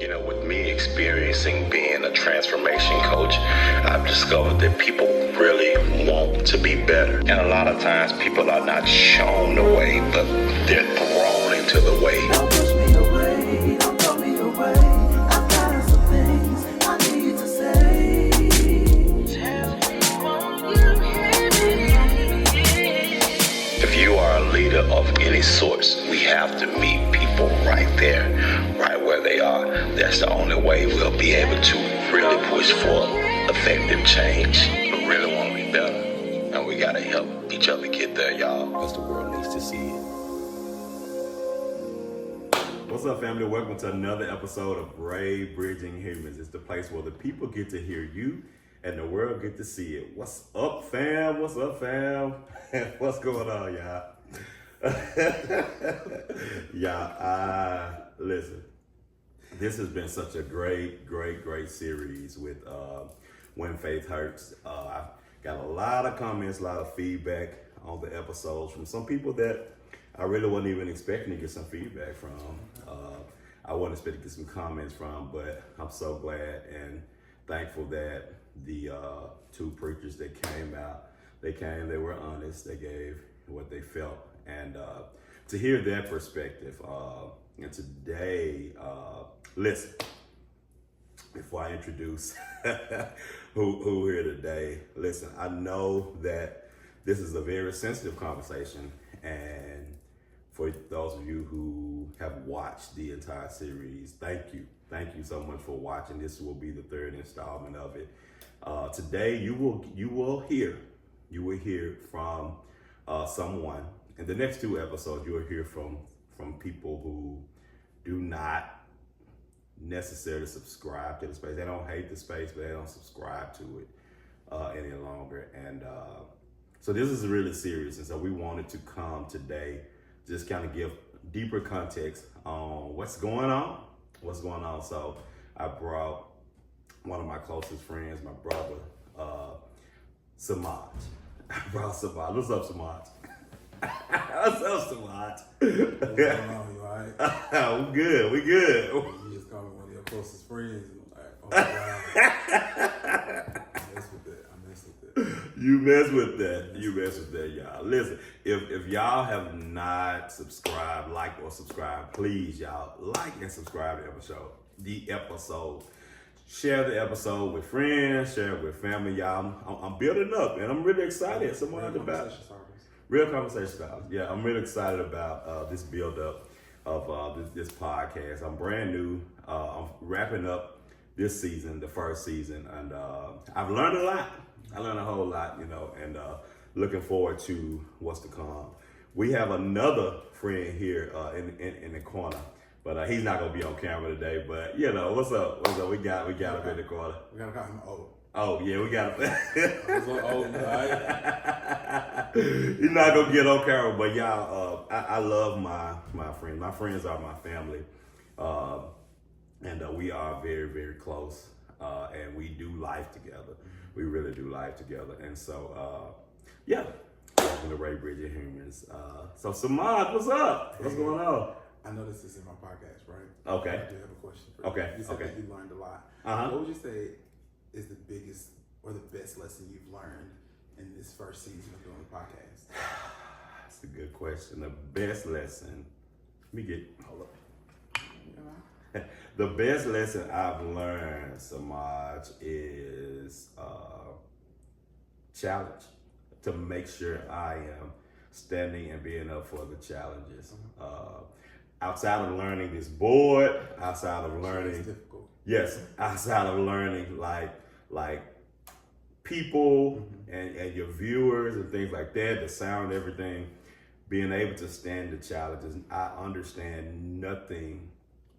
You know, with me experiencing being a transformation coach, I've discovered that people really want to be better. And a lot of times people are not shown the way, but they're thrown into the way. Don't push me away, don't throw me away. I've got some things I need to say. If you are a leader of any sorts, we have to meet people right there, right where they are. That's the only way we'll be able to really push for effective change. We really want to be better, and we got to help each other get there, y'all, because the world needs to see it. What's up, family? Welcome to another episode of Brave Bridging Humans. It's the place where the people get to hear you and the world get to see it. What's up, fam? What's up, fam? What's going on, y'all? Listen, this has been such a great series with When Faith Hurts. I got a lot of comments, a lot of feedback on the episodes from some people that I really wasn't even expecting to get some feedback from. I wasn't expecting to get some comments from, but I'm so glad and thankful that the two preachers that came out, they were honest, they gave what they felt. And to hear their perspective, and today, listen, before I introduce who here today, listen, I know that this is a very sensitive conversation, and for those of you who have watched the entire series, thank you so much for watching. This will be the third installment of it. Today you will hear from someone. In the next two episodes, you will hear from people who do not necessarily subscribe to the space. They don't hate the space, but they don't subscribe to it any longer. And so this is really serious. And so we wanted to come today, just kind of give deeper context on what's going on. So I brought one of my closest friends, my brother, Semaj. I brought Semaj. What's up, Semaj? What's up, Semaj? What's going on? You alright? We good. You just call me one of your closest friends, and I'm like, oh wow. I mess with that. You mess with that, y'all. Listen, if y'all have not subscribed, liked, or subscribed, please, y'all, like and subscribe to the episode. Share the episode with friends, share it with family, y'all. I'm building up, and I'm really excited. Real conversation starters. Yeah, I'm really excited about this build up of this podcast. I'm brand new. I'm wrapping up this season, the first season, and I've learned a lot. I learned a whole lot, and looking forward to what's to come. We have another friend here in the corner, but he's not gonna be on camera today. But what's up? We got him in the corner. We gotta call him old. Oh yeah, we got him. Old, right? He's not gonna get on camera, but y'all, I love my friends. My friends are my family, and we are very, very close, and we do life together. We really do life together, and so welcome to Brave Bridging Humans. So Semaj, what's up? What's going on? I know this is in my podcast, right? Okay. I do have a question for you. Okay. You said that you learned a lot. What would you say is the biggest or the best lesson you've learned in this first season of doing the podcast? That's a good question. The best lesson. Hold up. The best lesson I've learned, Semaj, is challenge. To make sure I am standing and being up for the challenges. Outside of learning this board, outside of learning, It's difficult. yes, outside of learning like people and your viewers and things like that, the sound, everything, being able to stand the challenges. I understand nothing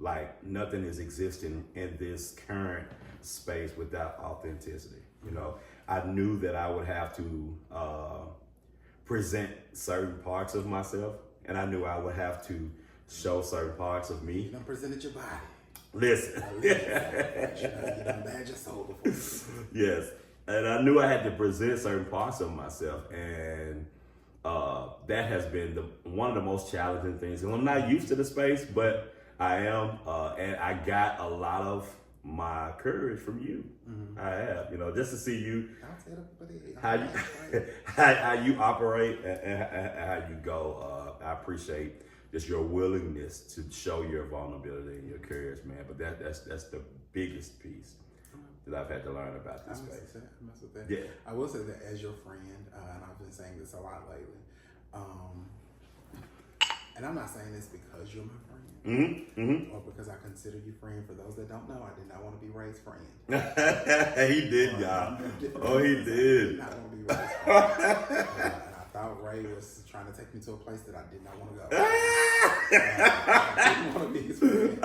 is existing in this current space without authenticity. I knew that I would have to present certain parts of myself, and I knew I would have to show certain parts of me. You done presented your body. Listen. You done bagged your soul before. Yes. And I knew I had to present certain parts of myself, and that has been one of the most challenging things. And I'm not used to the space, but I am, and I got a lot of my courage from you. I have, just to see you, how you how you operate and how you go. I appreciate just your willingness to show your vulnerability and your courage, man. But that's the biggest piece that I've had to learn about this space. I mess with that. Yeah. I will say that as your friend, and I've been saying this a lot lately, and I'm not saying this because you're my friend, or because I consider you friend. For those that don't know, I did not want to be Ray's friend. He did, y'all. Oh, he I did. did not want to be Ray's friend. And I thought Ray was trying to take me to a place that I did not want to go. I didn't want to be his friend.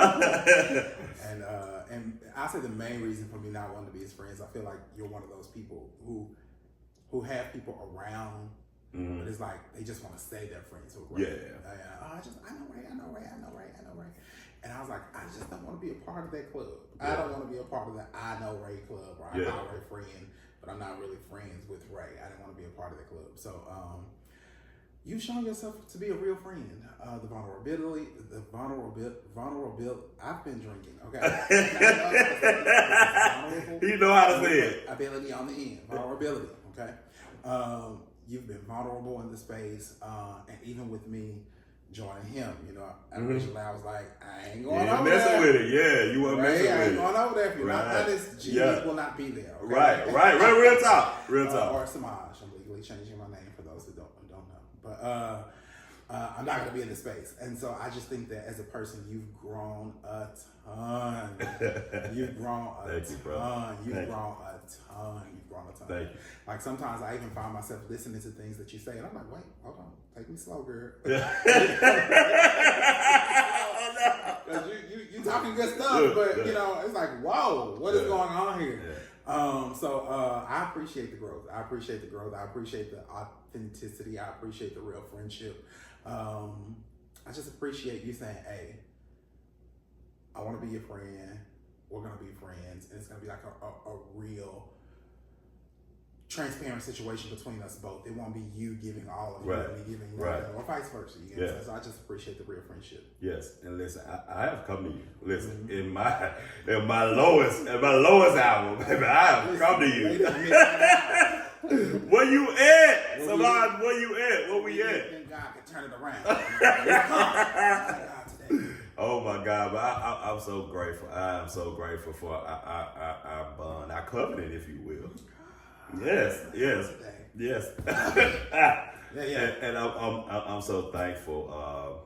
And I say the main reason for me not wanting to be his friends, I feel like you're one of those people who have people around, but it's like they just want to say they're friends with Ray. Yeah. I know Ray. And I was like, I just don't want to be a part of that club. I don't want to be a part of the I know Ray club, or I know Ray friend, but I'm not really friends with Ray. I didn't want to be a part of that club. So you've shown yourself to be a real friend. The vulnerability. I've been drinking. Okay. You know how to say it. Ability on the end. Vulnerability. Okay. You've been vulnerable in the space, and even with me joining him, originally I was like, I ain't going over messing there. with it. Yeah, you weren't messing with it. I ain't going over there. If you're not honest, G will not be there. Okay? Right. Real talk. Or Semaj. I'm legally changing my name for those who don't know. But I'm not going to be in this space. And so I just think that as a person, you've grown a ton. You've grown a ton. You've grown a ton. Thank you. Like sometimes I even find myself listening to things that you say, and I'm like, wait, hold on, take me slow, girl. Because you talking good stuff, but it's like, whoa, what is going on here? So I appreciate the growth. I appreciate the authenticity. I appreciate the real friendship. I just appreciate you saying, hey, I want to be your friend. We're going to be friends. And it's going to be like a real transparent situation between us both. It won't be you giving all of you and me giving nothing, or vice versa. You get what I'm saying? So I just appreciate the real friendship. Yes, and listen, I have come to you. Listen, in my lowest album, baby, I have come to you. Where you at, Semaj? Where you at? Where we at? Thank God can turn it around. Oh my God! But I'm so grateful. I am so grateful for our bond, our covenant, if you will. Yes. And I'm so thankful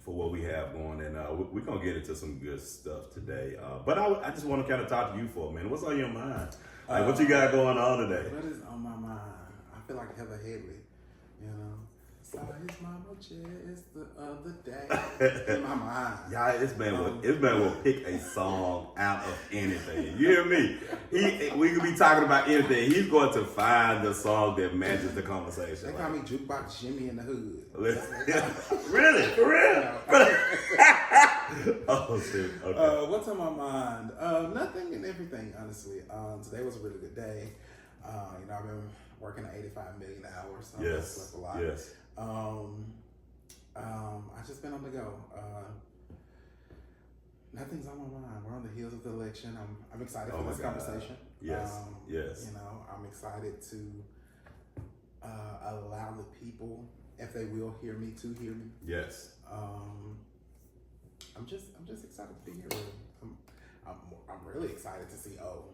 for what we have going, and we're gonna get into some good stuff today. But I just want to kind of talk to you for a minute. What's on your mind? Like, what you got going on today? What is on my mind? I feel like Heather Headley, Saw his mama just the other day. In my mind. Y'all, this man will pick a song out of anything. You hear me? We could be talking about anything. He's going to find the song that matches the conversation. They call me Jukebox Jimmy in the hood. Really? For real? Oh, shit. Okay. What's on my mind? Nothing and everything, honestly. Today was a really good day. I've been working at 85 million hours, so I slept a lot. Yes. I've just been on the go. Nothing's on my mind. We're on the heels of the election. I'm excited for this conversation. Yes. I'm excited to allow the people, if they will hear me, to hear me. Yes. I'm just excited to be here. I'm really excited to see O.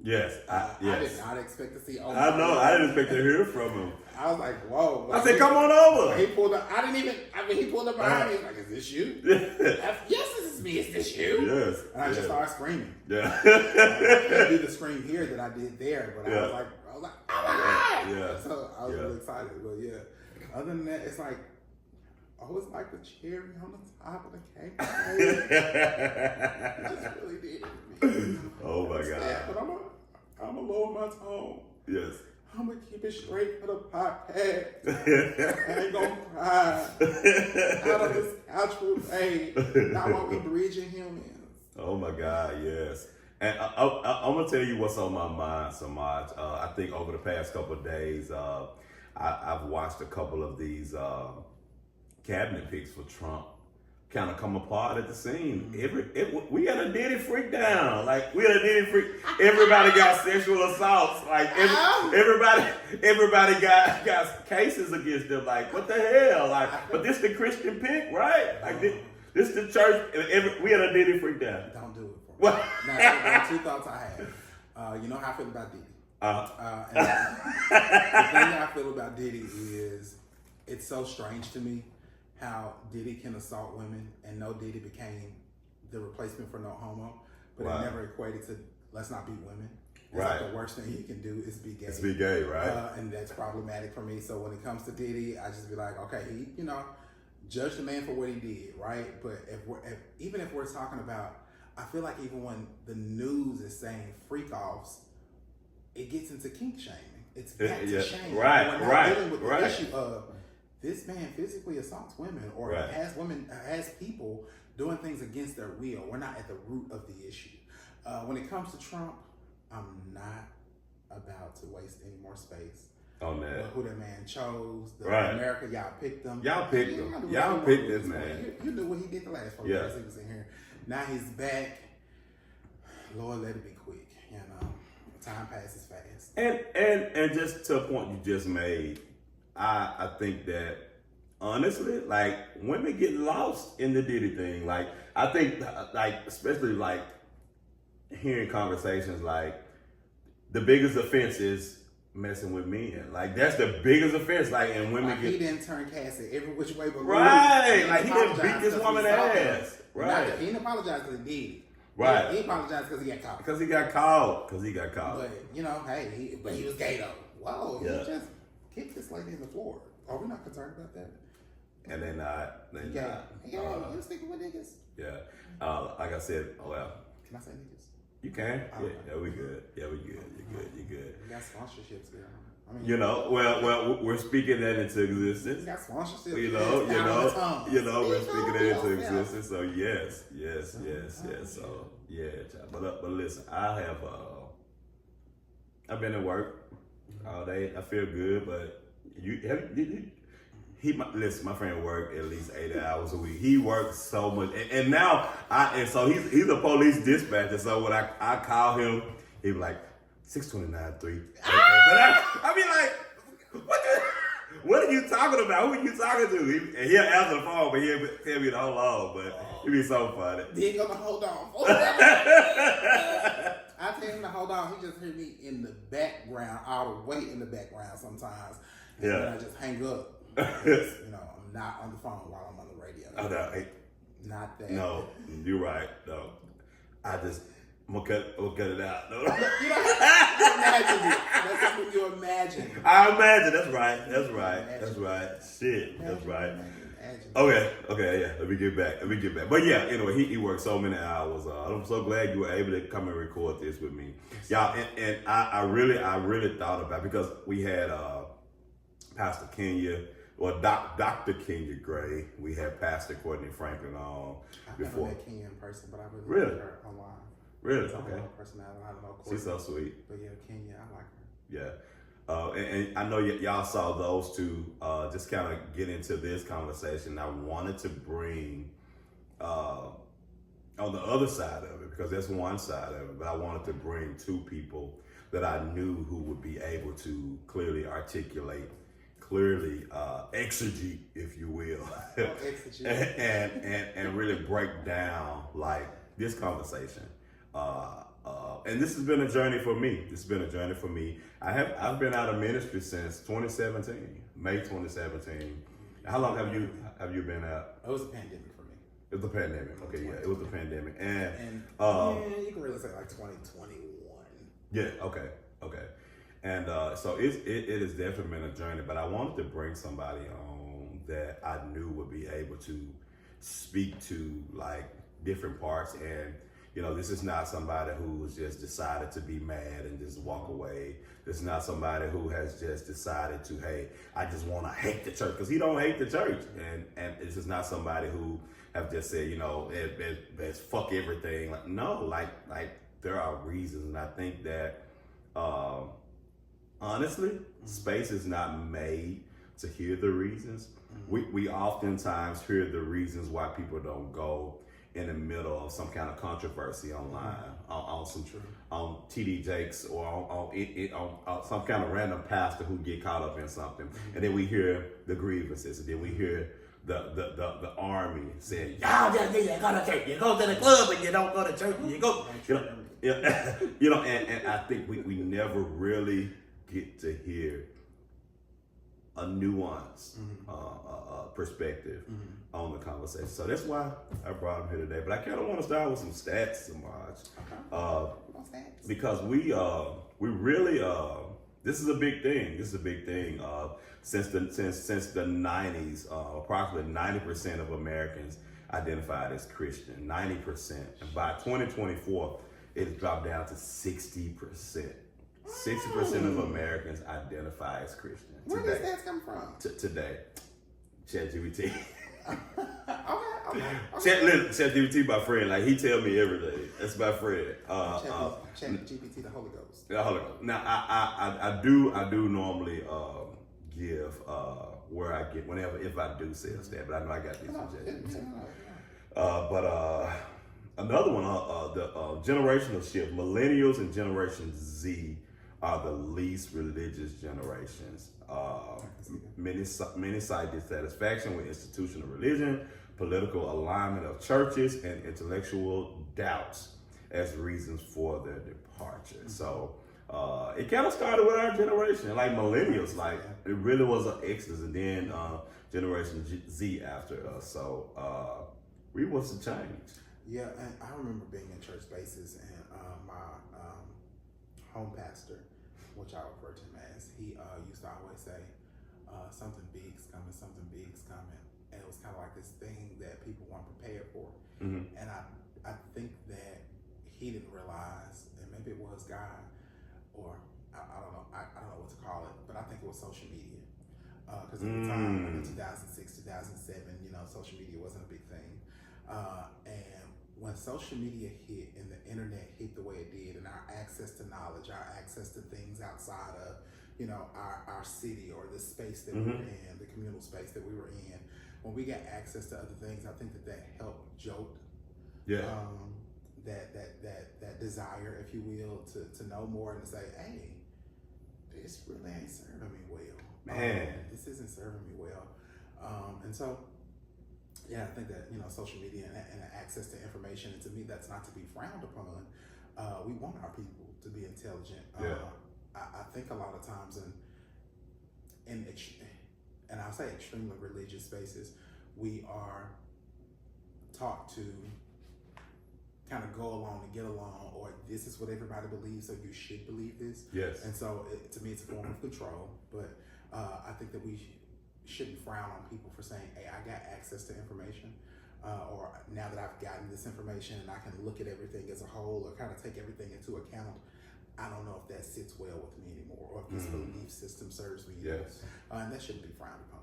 Yes. I did not expect to see O. I know. I didn't expect to hear from him. I was like, whoa. I said, come on over. He pulled up. He pulled up behind me. He's like, is this you? Yes, this is me. Is this you? Yes. And I just started screaming. Yeah. I can't do the scream here that I did there, but I was like, oh my God. Yeah. So I was really excited. But other than that, it's like, it's like the cherry on the top of the cake. It just really did it to me. Oh my God. But I'm gonna lower my tone. Yes. I'm gonna keep it straight for the podcast. I ain't gonna cry out of this couch with pain. Not what we bridging humans. Oh my God, yes. And I'm gonna tell you what's on my mind, Semaj. I think over the past couple of days, I've watched a couple of these cabinet picks for Trump kind of come apart at the seam. We had a Diddy freak down. Like, we had a Diddy freak. Everybody got sexual assaults. Like, everybody got cases against them. Like, what the hell? Like, but this the Christian pick, right? Like, this the church. We had a Diddy freak down. Don't do it for me. What? Now, there are two thoughts I have. You know how I feel about Diddy. And the thing I feel about Diddy is it's so strange to me how Diddy can assault women and no Diddy became the replacement for no homo, but it never equated to let's not beat women. It's like the worst thing he can do is be gay. It's be gay, right? And that's problematic for me. So when it comes to Diddy, I just be like, okay, he, judge the man for what he did, right? But even if we're talking about, I feel like even when the news is saying freak offs, it gets into kink shaming. It's back to shame. Right, we're not dealing with the issue of this man physically assaults women or has people doing things against their will. We're not at the root of the issue. When it comes to Trump, I'm not about to waste any more space on that. Who that man chose, America, y'all picked him. Y'all picked him. Y'all picked this man. You knew what he did the last 4 years he was in here. Now he's back. Lord, let it be quick. Time passes fast. And just to a point you just made, I think that honestly, like, women get lost in the Diddy thing. Like, I think, like, especially like hearing conversations like the biggest offense is messing with men. Like, that's the biggest offense. Like, and women he didn't turn Cassie every which way but right. Like, he didn't beat this woman's ass. Right. He didn't apologize because he did. Right. He apologized because he got caught. Because he got caught. But, hey, but he was gay though. Whoa, he just kicked this lady in the floor. Are we not concerned about that? And they're not. You sticking with niggas? Yeah. Like I said, can I say niggas? You can. Yeah, we good. Yeah, we good. You're good. We got sponsorships there. I mean, well, we're speaking that into existence. We got sponsorships. We're speaking that into existence. So yes. So child. But listen, I've been at work all day. I feel good, but listen, my friend worked at least 80 hours a week. He works so much, and now so he's a police dispatcher. So when I call him, he be like 629-3. But I be like, what are you talking about? Who are you talking to? He'll answer the phone, but he'll tell me to hold on. But it'd be so funny. He ain't gonna hold on. I tell him to hold on. He just hear me in the background, all the way in the background sometimes. And then I just hang up. I'm not on the phone while I'm on the radio. Not that. No, you're right. No, I'm gonna cut it out. No. You imagine it. That's something you imagine. I imagine. That's right. Shit. That's right. Okay. Yeah. Let me get back. But yeah. Anyway, he worked so many hours. I'm so glad you were able to come and record this with me, y'all. And I really thought about it because we had Pastor Kenya. Well, Dr. Kenya Gray. We had Pastor Courtney Franklin on before. I never met Kenya in person, but I really like her online. Really? Okay. Okay. Personality. I don't know. She's so sweet. But yeah, Kenya, I like her. Yeah. And I know y'all saw those two just kind of get into this conversation. I wanted to bring on the other side of it, because that's one side of it, but I wanted to bring two people that I knew who would be able to clearly articulate, exegete, if you will, and really break down like this conversation. And this has been a journey for me. I've been out of ministry since 2017, May 2017. How long have you been out? It was a pandemic for me. It was the pandemic. Okay, yeah, it was the pandemic, and you can really say like 2021. Yeah. Okay. And so it has definitely been a journey, but I wanted to bring somebody on that I knew would be able to speak to like different parts. And this is not somebody who's just decided to be mad and just walk away. This is not somebody who has just decided to, hey, I just want to hate the church, because he don't hate the church. And this is not somebody who have just said, it's fuck everything. Like, no, like there are reasons. And I think that, honestly, space is not made to hear the reasons. We oftentimes hear the reasons why people don't go in the middle of some kind of controversy online, on TD Jakes or on some kind of random pastor who get caught up in something, and then we hear the grievances, and then we hear the army saying, y'all just need to go to church. You go to the club and you don't go to church. And you go, and I think we never really get to hear a nuanced perspective on the conversation. So that's why I brought him here today. But I kind of want to start with some stats, Semaj. Because we really, this is a big thing. This is a big thing. Since the 90s, approximately 90% of Americans identified as Christian. 90%. And by 2024, it's dropped down to 60%. 60% of Americans identify as Christian. Where does that come from? Today, ChatGPT. Okay. ChatGPT, my friend. Like, he tell me everything. That's my friend. ChatGPT, the Holy Ghost. The Holy Ghost. Now, I do normally give where I get if I do say a stat, but I know I got these from ChatGPT. But another one, the generational shift. Millennials and Generation Z are the least religious generations. Many cite dissatisfaction with institutional religion, political alignment of churches, and intellectual doubts as reasons for their departure. So it kind of started with our generation, like millennials. Like, it really was an exodus, and then Generation Z after us. So we want to change. Yeah, and I remember being in church spaces, and my home pastor, which I refer to him as, he used to always say, something big's coming, something big's coming. And it was kind of like this thing that people weren't prepared for. And I think that he didn't realize, and maybe it was God, or I don't know, I don't know what to call it, but I think it was social media. Because at the time, in 2006, 2007, social media wasn't a big thing. And when social media hit and the internet hit the way it did, and our access to knowledge, our access to things outside of, our city or the space that we were in, the communal space that we were in, when we got access to other things, I think that helped jolt that desire, if you will, to know more and to say, hey, this really ain't serving me well. Man, this isn't serving me well. And so, yeah, I think that, social media and access to information, and to me, that's not to be frowned upon. We want our people to be intelligent. I think a lot of times and I'll say extremely religious spaces, we are taught to kind of go along and get along, or this is what everybody believes, so you should believe this. Yes. And so, to me, it's a form of control. But I think that we shouldn't frown on people for saying, hey, I got access to information, or now that I've gotten this information and I can look at everything as a whole, or kind of take everything into account, I don't know if that sits well with me anymore, or if this belief system serves me anymore. Yes. And that shouldn't be frowned upon.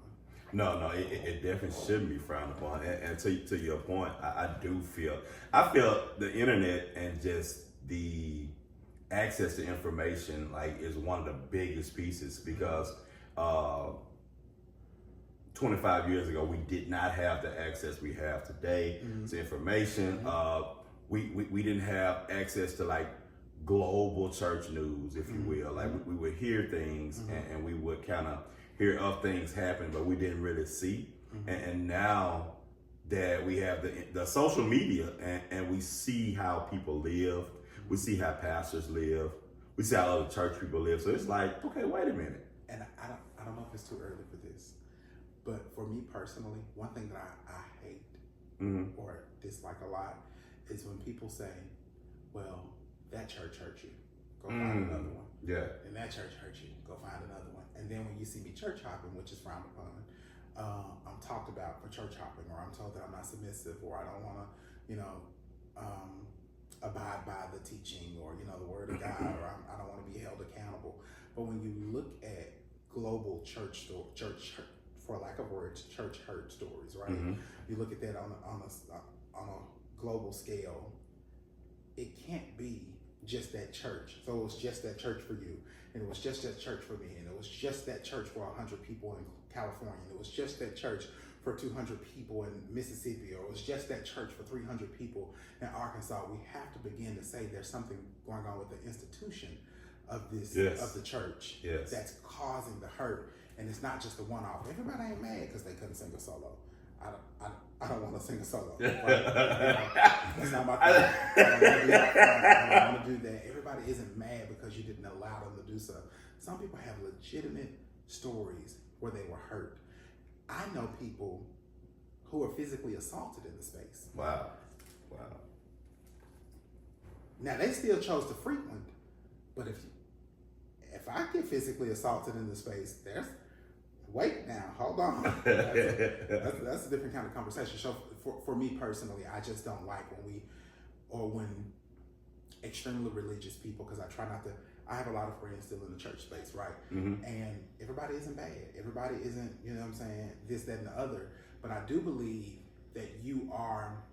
No, it definitely shouldn't be frowned upon. And to your point, I feel the internet and just the access to information is one of the biggest pieces, because 25 years ago, we did not have the access we have today to information. We didn't have access to global church news, if you will. We would hear things and we would kind of hear of things happen, but we didn't really see. And now that we have the social media and we see how people live, we see how pastors live, we see how other church people live. So it's like, okay, wait a minute. And I don't know if it's too early for this, but for me personally, one thing that I hate or dislike a lot is when people say, well, that church hurt you, go find another one. Yeah. And that church hurt you, go find another one. And then when you see me church hopping, which is frowned upon, I'm talked about for church hopping, or I'm told that I'm not submissive, or I don't want to, abide by the teaching, or the word of God, or I don't want to be held accountable. But when you look at global church for lack of words, church hurt stories, right? You look at that on a global scale. It can't be just that church. So it was just that church for you, and it was just that church for me, and it was just that church for 100 people in California, and it was just that church for 200 people in Mississippi, or it was just that church for 300 people in Arkansas. We have to begin to say there's something going on with the institution of this, of the church, that's causing the hurt. And it's not just a one-off. Everybody ain't mad because they couldn't sing a solo. I don't want to sing a solo. Right? That's not my thing. I don't want to do that. Everybody isn't mad because you didn't allow them to do so. Some people have legitimate stories where they were hurt. I know people who were physically assaulted in the space. Wow. Now they still chose to frequent, but if I get physically assaulted in the space, wait now, hold on. That's a different kind of conversation. So for me personally, I just don't like when extremely religious people, because I have a lot of friends still in the church space, right? Mm-hmm. And everybody isn't bad. Everybody isn't, you know what I'm saying, this, that, and the other. But I do believe that you are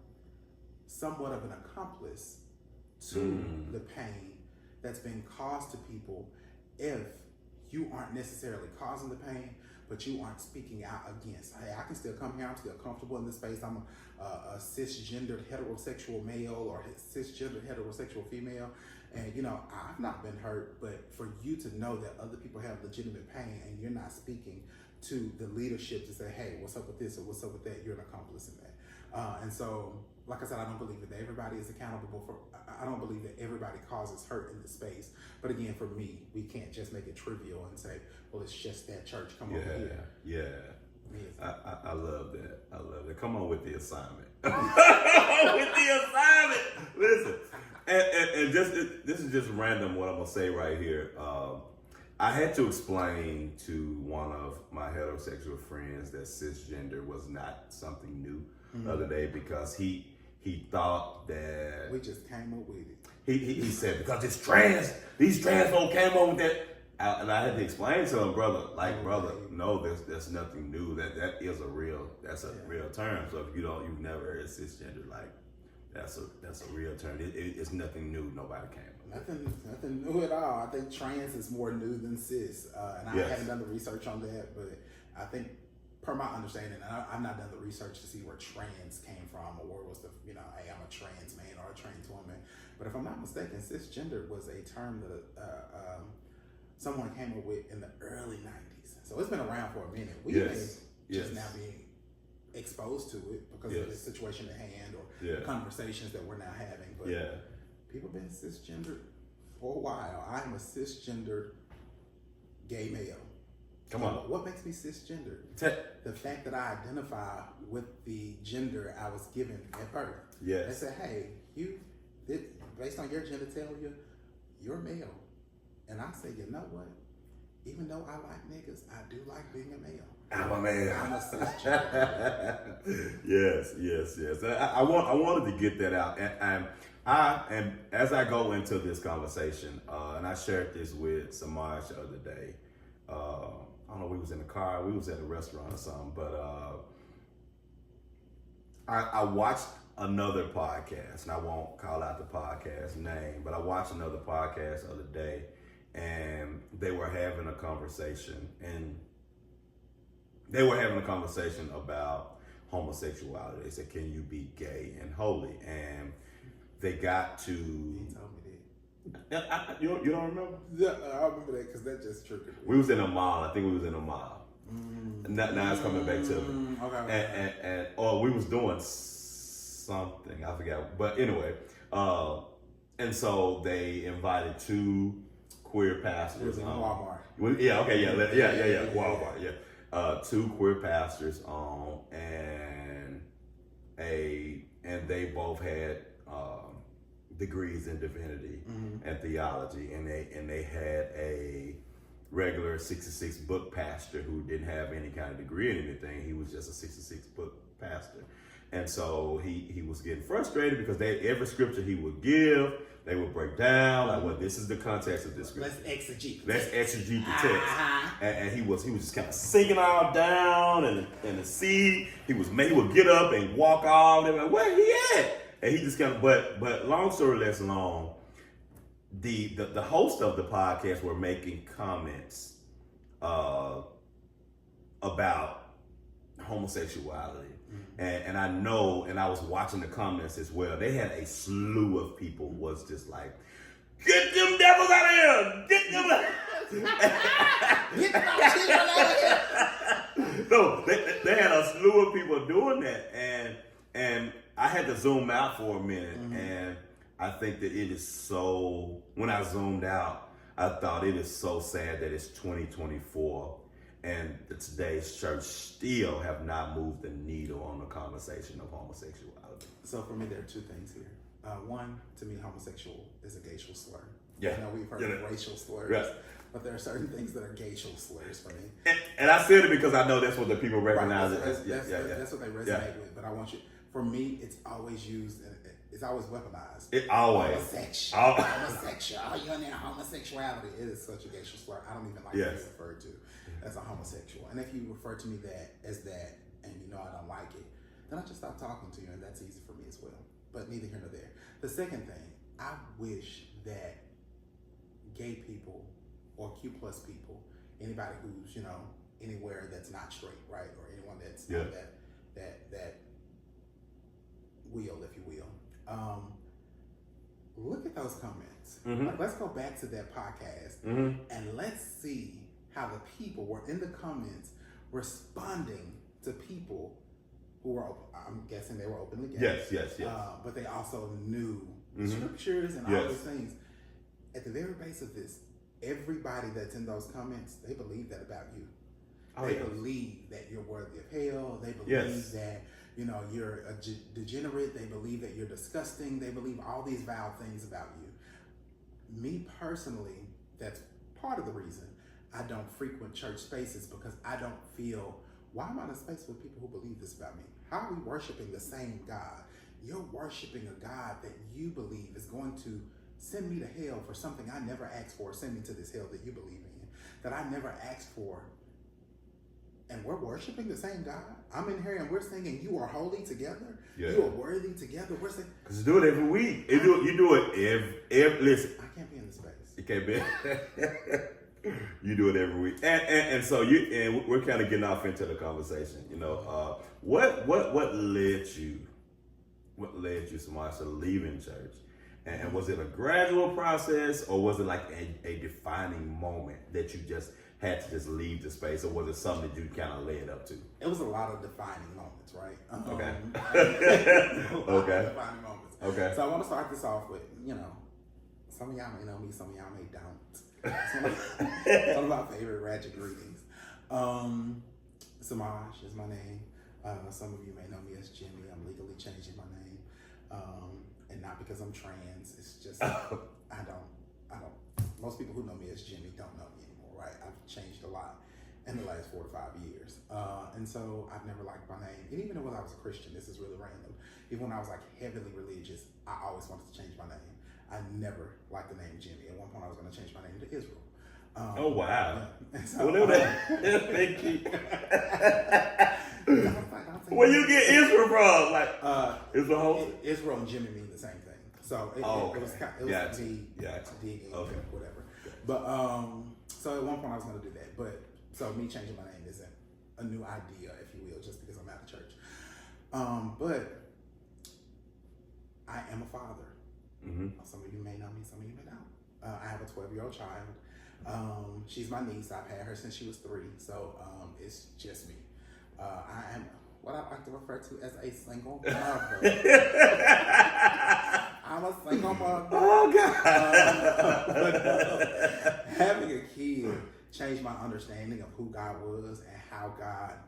somewhat of an accomplice to the pain that's been caused to people if you aren't necessarily causing the pain, but you aren't speaking out against. Hey, I can still come here. I'm still comfortable in this space. I'm a cisgendered heterosexual male or cisgendered heterosexual female. And, you know, I've not been hurt, but for you to know that other people have legitimate pain and you're not speaking to the leadership to say, hey, what's up with this or what's up with that, you're an accomplice in that. And so, like I said, I don't believe that everybody is accountable for, I don't believe that everybody causes hurt in the space. But again, for me, we can't just make it trivial and say, well, it's just that church, come over here. Yeah. I love that. I love that. Come on with the assignment. With the assignment. Listen. And just this is just random what I'm gonna say right here. I had to explain to one of my heterosexual friends that cisgender was not something new the other day, because he thought that we just came up with it. He said because it's trans, these trans folk came up with that. And I had to explain to him, brother, no, there's nothing new. That is a real term. So if you've never heard of cisgender, like that's a real term. It's nothing new. Nobody came up with Nothing new at all. I think trans is more new than cis, and I haven't done the research on that, but I think, per my understanding, and I've not done the research to see where trans came from or where was the, hey, I'm a trans man or a trans woman. But if I'm not mistaken, cisgender was a term that someone came up with in the early 90s. So it's been around for a minute. We may just now being exposed to it because of the situation at hand or the conversations that we're now having. But people been cisgendered for a while. I am a cisgendered gay male. Come on. What makes me cisgendered? The fact that I identify with the gender I was given at birth. Yes. They say, hey, based on your genitalia, you're male. And I say, you know what? Even though I like niggas, I do like being a male. I'm a male. I'm a cisgender. Yes. I wanted to get that out. And as I go into this conversation, and I shared this with Semaj the other day. I don't know, we was in the car, we was at a restaurant or something, but I watched another podcast, and I won't call out the podcast name, but I watched another podcast the other day, and they were having a conversation, about homosexuality. They said, can you be gay and holy? And they got to... He told me that. You don't remember? Yeah, I remember that because that just triggered me. We was in a mall. I think we was in a mall. Now it's coming back to me. Okay. And we was doing something. I forgot. But anyway, and so they invited two queer pastors. It was in Walmart. Walmart. Yeah. Two queer pastors on, and they both had degrees in divinity and theology, and they had a regular 66 book pastor who didn't have any kind of degree in anything. He was just a 66 book pastor, and so he was getting frustrated because every scripture he would give, they would break down like, well, this is the context of this scripture. Let's exegete the text. And he was just kind of singing all down and the seed. He would get up and walk off. They were like, where he at? And he just kind of, but long story less long, the host of the podcast were making comments about homosexuality. And I know, and I was watching the comments as well, they had a slew of people was just like, get them devils out of here! Get them out! Get my children out of here! No, they had a slew of people doing that, and I had to zoom out for a minute, and I think that it is so, when I zoomed out, I thought it is so sad that it's 2024 and today's church still have not moved the needle on the conversation of homosexuality. So for me, there are two things here. One, to me, homosexual is a gacial slur. Yeah. I know we've heard of racial slurs, right. but there are certain things that are gacial slurs for me. And I said it because I know that's what the people recognize it as. That's what they resonate with. But I want you, for me, it's always used, and it's always weaponized. It always. Homosexual. Oh, you're in there, homosexuality. It is such a gacial slur. I don't even like to be referred to as a homosexual. And if you refer to me as that, and you know I don't like it, then I just stop talking to you, and that's easy for me as well. But neither here nor there. The second thing, I wish that gay people or Q plus people, anybody who's, you know, anywhere that's not straight, right? Or anyone that's not that wheel, if you will. Look at those comments. Like, let's go back to that podcast and let's see how the people were in the comments responding to people who were, I'm guessing they were openly gay. Yes. But they also knew scriptures and all those things. At the very base of this, everybody that's in those comments, they believe that about you. They believe that you're worthy of hell. They believe that, you know, you're a degenerate. They believe that you're disgusting. They believe all these vile things about you. Me personally, that's part of the reason I don't frequent church spaces, because I don't feel, why am I in a space with people who believe this about me? How are we worshiping the same God? You're worshiping a God that you believe is going to send me to hell for something I never asked for. Send me to this hell that you believe in, that I never asked for. And we're worshiping the same God. I'm in here and we're singing, you are holy together. Yeah. You are worthy together. We're saying, because you do it every week. You do it every listen. I can't be in this space. You can't be. You do it every week, and so we're kind of getting off into the conversation. You know, what led you? What led you, Semaj, to leaving church? And was it a gradual process, or was it like a defining moment that you just had to just leave the space, or was it something that you kind of led up to? It was a lot of defining moments, right? Okay. Defining moments. Okay. So I want to start this off with, you know, some of y'all may know me, some of y'all may don't. One of my favorite ratchet greetings. Semaj is my name. Some of you may know me as Jimmy. I'm legally changing my name. And not because I'm trans. It's just, I don't, most people who know me as Jimmy don't know me anymore, right? I've changed a lot in the last 4 to 5 years. And so I've never liked my name. And even when I was a Christian, this is really random. Even when I was like heavily religious, I always wanted to change my name. I never liked the name Jimmy. At one point, I was going to change my name to Israel. Oh, wow. Yeah. So, Thank you. Where you get Israel from? Like, Israel whole? Israel and Jimmy mean the same thing. So it was D-A, whatever. But so at one point I was going to do that. But so me changing my name isn't a new idea, if you will, just because I'm out of church. But I am a father. Some of you may know me, some of you may not. I have a 12-year-old child. She's my niece. I've had her since she was 3, so it's just me. I am what I like to refer to as a single mother. I'm a single mother. Oh, God. Having a kid changed my understanding of who God was and how God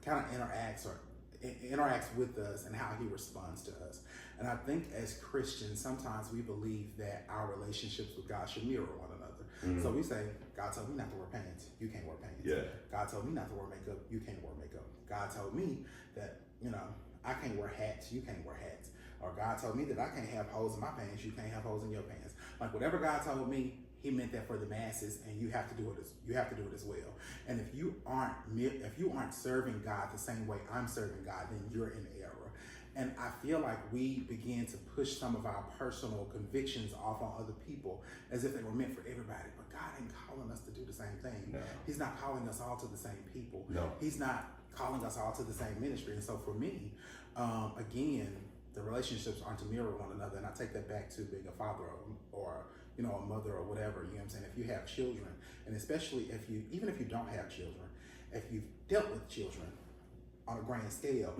kind of interacts with us and how he responds to us. And I think as Christians, sometimes we believe that our relationships with God should mirror one another. So we say, God told me not to wear pants. You can't wear pants. Yeah. God told me not to wear makeup. You can't wear makeup. God told me that, you know, I can't wear hats. You can't wear hats. Or God told me that I can't have holes in my pants. You can't have holes in your pants. Like whatever God told me, he meant that for the masses, and you have to do it as well. And if you aren't serving God the same way I'm serving God, then you're in error. And I feel like we begin to push some of our personal convictions off on other people as if they were meant for everybody. But God ain't calling us to do the same thing. No. He's not calling us all to the same people. No. He's not calling us all to the same ministry. And so for me, again, the relationships aren't to mirror one another. And I take that back to being a father or a mother or whatever, you know what I'm saying? If you have children, and especially even if you don't have children, if you've dealt with children on a grand scale,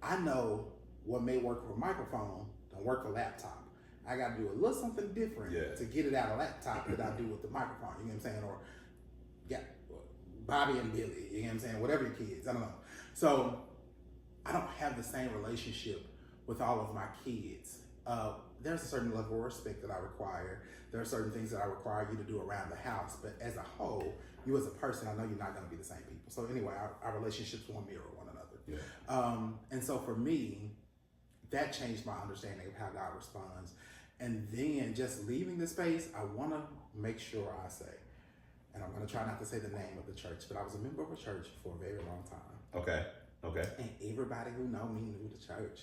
I know what may work for a microphone don't work for a laptop. I got to do a little something different to get it out of laptop that I do with the microphone, you know what I'm saying? Or Bobby and Billy, you know what I'm saying? Whatever your kids, I don't know. So I don't have the same relationship with all of my kids. There's a certain level of respect that I require. There are certain things that I require you to do around the house, but as a whole, you as a person, I know you're not going to be the same people. So anyway, our relationships won't mirror one another. Yeah. And so for me, that changed my understanding of how God responds. And then just leaving the space, I want to make sure I say, and I'm going to try not to say the name of the church, but I was a member of a church for a very long time. Okay. And everybody who know me knew the church.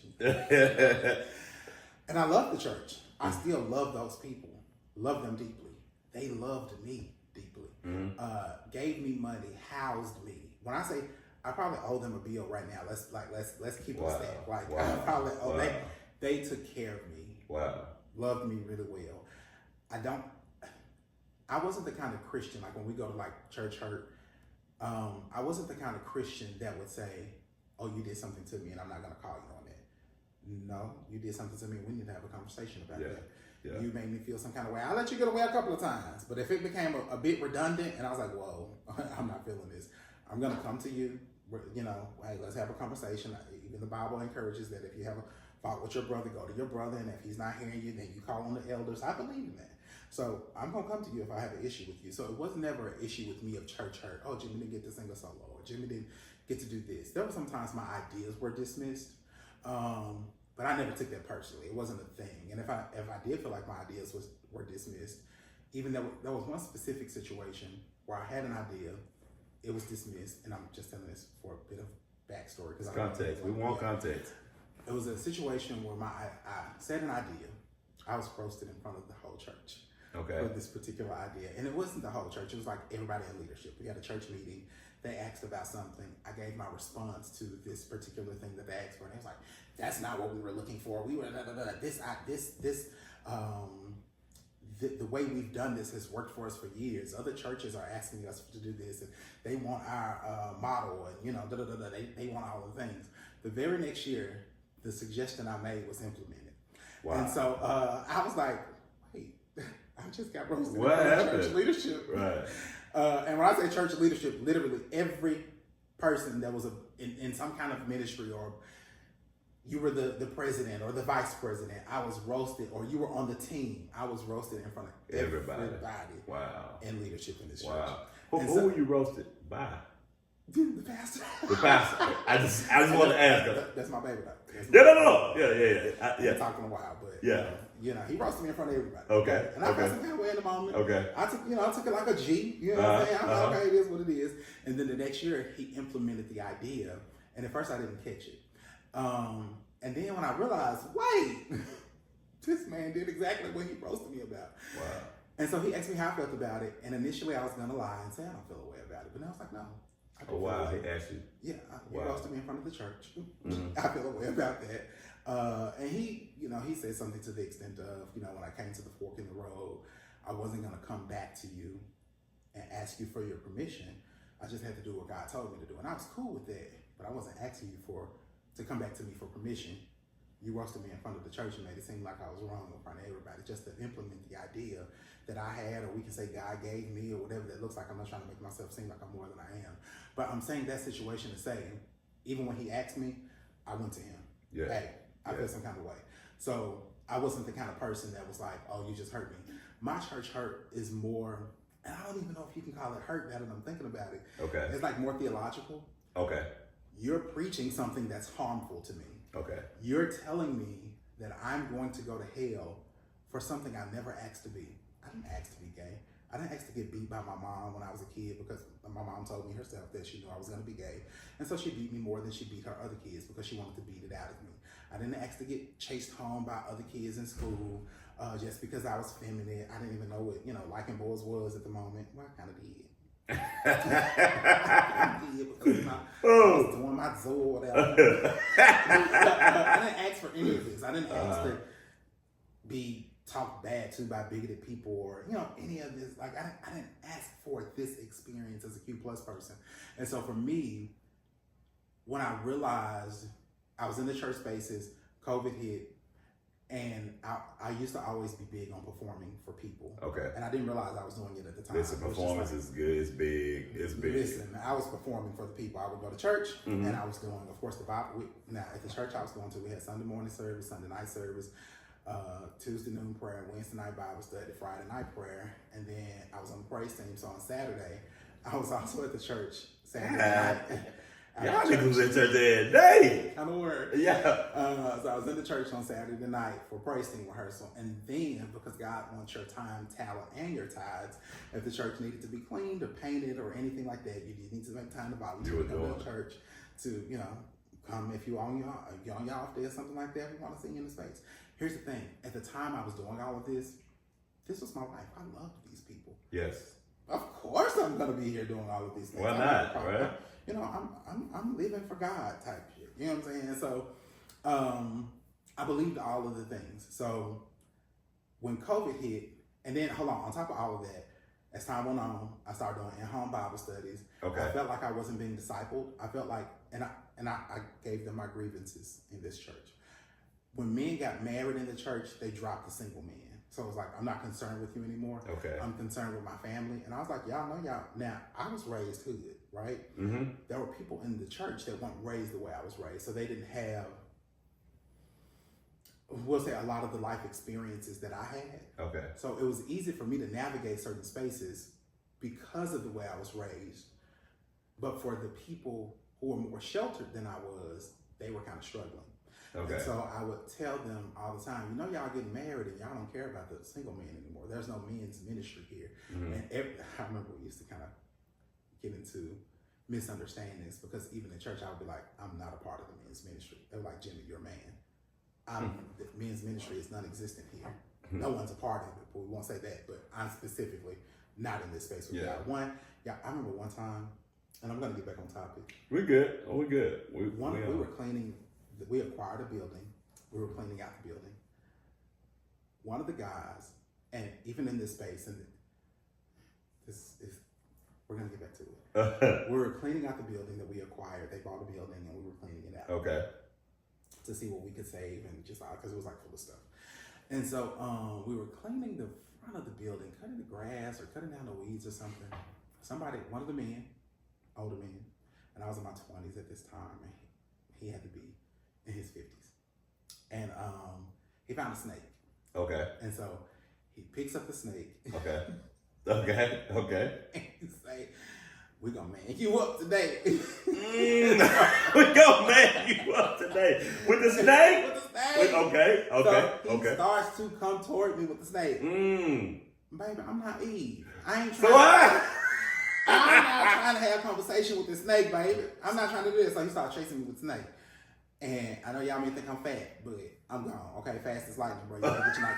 And I love the church. I still love those people. Love them deeply. They loved me deeply. Gave me money, housed me. When I say I probably owe them a bill right now. Let's keep it stacked. Like I probably owe they took care of me. Wow. Loved me really well. I wasn't the kind of Christian, like when we go to like church hurt, I wasn't the kind of Christian that would say, oh, you did something to me and I'm not gonna call you on that. No, you did something to me. We need to have a conversation about that. Yeah. You made me feel some kind of way. I'll let you get away a couple of times, but if it became a bit redundant and I was like, whoa, I'm not feeling this, I'm gonna come to you, you know, hey, let's have a conversation. Even the Bible encourages that if you have a fault with your brother, go to your brother, and if he's not hearing you, then you call on the elders. I believe in that. So I'm gonna come to you if I have an issue with you. So it was never an issue with me of church hurt. Oh, Jimmy didn't get to sing a solo, or Jimmy didn't get to do this. There were sometimes my ideas were dismissed, but I never took that personally. It wasn't a thing. And if I did feel like my ideas were dismissed, even though there was one specific situation where I had an idea, it was dismissed, and I'm just telling this for a bit of backstory because context. We want context. It was a situation where I said an idea. I was roasted in front of the whole church. Okay. For this particular idea. And it wasn't the whole church. It was like everybody in leadership. We had a church meeting. They asked about something. I gave my response to this particular thing that they asked for. And it was like, that's not what we were looking for. We were, the way we've done this has worked for us for years. Other churches are asking us to do this, and they want our model, and you know, they want all the things. The very next year, the suggestion I made was implemented. Wow. And so I was like, wait, I just got roasted in church leadership. Right. And when I say church leadership, literally every person that was in some kind of ministry, or you were the president or the vice president, I was roasted, or you were on the team, I was roasted in front of everybody. Wow. In leadership in this church. Wow. Who were you roasted by? The pastor. The pastor. I just want to ask. That's my baby. No. Yeah. I've talked in a while, but you know, he roasted me in front of everybody. Okay. And I felt some kind of way in the moment. Okay. I took it like a G. You know what I'm saying? I'm like, okay, it is what it is. And then the next year, he implemented the idea, and at first I didn't catch it. And then when I realized, wait, this man did exactly what he roasted me about. Wow. And so he asked me how I felt about it, and initially I was gonna lie and say I don't feel a way about it, but now I was like, no. Oh wow, he asked you. Yeah, he roasted me in front of the church. I feel a way about that. And he, you know, he said something to the extent of, you know, when I came to the fork in the road, I wasn't gonna come back to you and ask you for your permission. I just had to do what God told me to do, and I was cool with that. But I wasn't asking you to come back to me for permission. You roasted me in front of the church and made it seem like I was wrong in front of everybody, just to implement the idea that I had, or we can say God gave me, or whatever that looks like. I'm not trying to make myself seem like I'm more than I am. But I'm saying that situation to say, even when he asked me, I went to him. Yeah. Hey, I feel some kind of way. So I wasn't the kind of person that was like, oh, you just hurt me. My church hurt is more, and I don't even know if you can call it hurt now that I'm thinking about it. Okay. It's like more theological. Okay. You're preaching something that's harmful to me. Okay. You're telling me that I'm going to go to hell for something I never asked to be. I didn't ask to be gay. I didn't ask to get beat by my mom when I was a kid because my mom told me herself that she knew I was going to be gay. And so she beat me more than she beat her other kids because she wanted to beat it out of me. I didn't ask to get chased home by other kids in school just because I was feminine. I didn't even know what, liking boys was at the moment. Well, I kind of did. I was doing my zoo or whatever. I didn't ask for any of this. I didn't ask to be talked bad to by bigoted people or any of this. Like I didn't ask for this experience as a Q+ person. And so for me, when I realized I was in the church spaces, COVID hit, and I used to always be big on performing for people. Okay. And I didn't realize I was doing it at the time. Listen, performance is good. It's big. It's big. Listen, I was performing for the people. I would go to church, and I was doing, of course, the Bible. Now, at the church I was going to, we had Sunday morning service, Sunday night service, Tuesday noon prayer, Wednesday night Bible study, Friday night prayer, and then I was on the praise team. So on Saturday, I was also at the church Saturday night. Y'all niggas was in church every day. Kind of word. Yeah. So I was in the church on Saturday night for praise team rehearsal. And then, because God wants your time, talent, and your tithes, if the church needed to be cleaned or painted or anything like that, you need to make time to volunteer to come to church to, come if you're on your off day or something like that. We want to see you in the space. Here's the thing. At the time I was doing all of this was my life. I loved these people. Yes. Of course I'm going to be here doing all of these things. Why not, right? I'm living for God type shit. You know what I'm saying? So, I believed all of the things. So, when COVID hit, and then hold on top of all of that, as time went on, I started doing in-home Bible studies. Okay. I felt like I wasn't being discipled. I felt like, and I gave them my grievances in this church. When men got married in the church, they dropped the single men. So it was like, I'm not concerned with you anymore. Okay. I'm concerned with my family. And I was like, y'all know y'all. Now, I was raised hood, right? Mm-hmm. There were people in the church that weren't raised the way I was raised. So they didn't have, we'll say, a lot of the life experiences that I had. Okay. So it was easy for me to navigate certain spaces because of the way I was raised. But for the people who were more sheltered than I was, they were kind of struggling. Okay. And so I would tell them all the time, y'all getting married and y'all don't care about the single man anymore. There's no men's ministry here. Mm-hmm. And I remember we used to kind of get into misunderstandings because even in church I would be like, I'm not a part of the men's ministry. They were like, Jimmy, you're a man. The men's ministry is non-existent here. Mm-hmm. No one's a part of it, but we won't say that. But I'm specifically not in this space with y'all. I remember one time, and I'm going to get back on topic. We're good. Oh, we're good. We were cleaning. We acquired a building. We were cleaning out the building. One of the guys, and even in this space, and we're gonna get back to it. We were cleaning out the building that we acquired. They bought a building, and we were cleaning it out. Okay. To see what we could save, and just because it was like full of stuff. And so we were cleaning the front of the building, cutting the grass or cutting down the weeds or something. One of the men, older men, and I was in my 20s at this time, and he had to be in his 50s. And he found a snake. Okay. And so he picks up the snake. Okay. Okay. And he say, we're going to man you up today. We're going to man you up today. With the snake? With the snake. Okay. So he starts to come toward me with the snake. Baby, I'm not Eve. I'm not trying to have a conversation with the snake, baby. I'm not trying to do this. So he started chasing me with the snake. And I know y'all may think I'm fat, but I'm gone. Okay, fast as lightning, bro. You gotta get your knife.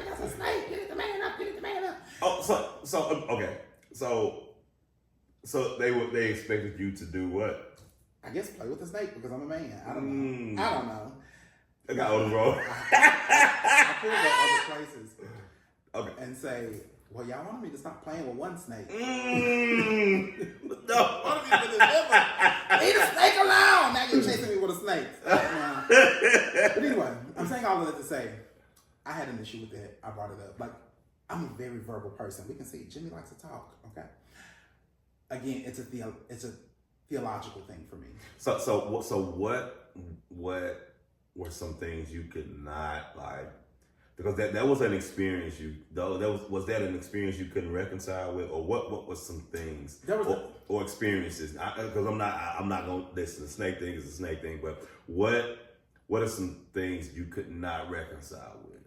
That's a snake. Get the man up. Get the man up. Oh, okay. So they expected you to do what? I guess play with the snake because I'm a man. I don't know. I got on the road. I could go other places. Okay. And say, well, y'all wanted me to stop playing with one snake. No. Leave the snake alone. Now you're chasing me with a snake. But anyway, I'm saying all of that to say, I had an issue with that. I brought it up. Like, I'm a very verbal person. We can see Jimmy likes to talk. Okay. Again, it's a theological thing for me. So what were some things you could not like? Because that was an experience was that an experience you couldn't reconcile with, or what was some things or experiences? Because I'm not gonna listen. The snake thing is a snake thing, but what are some things you could not reconcile with?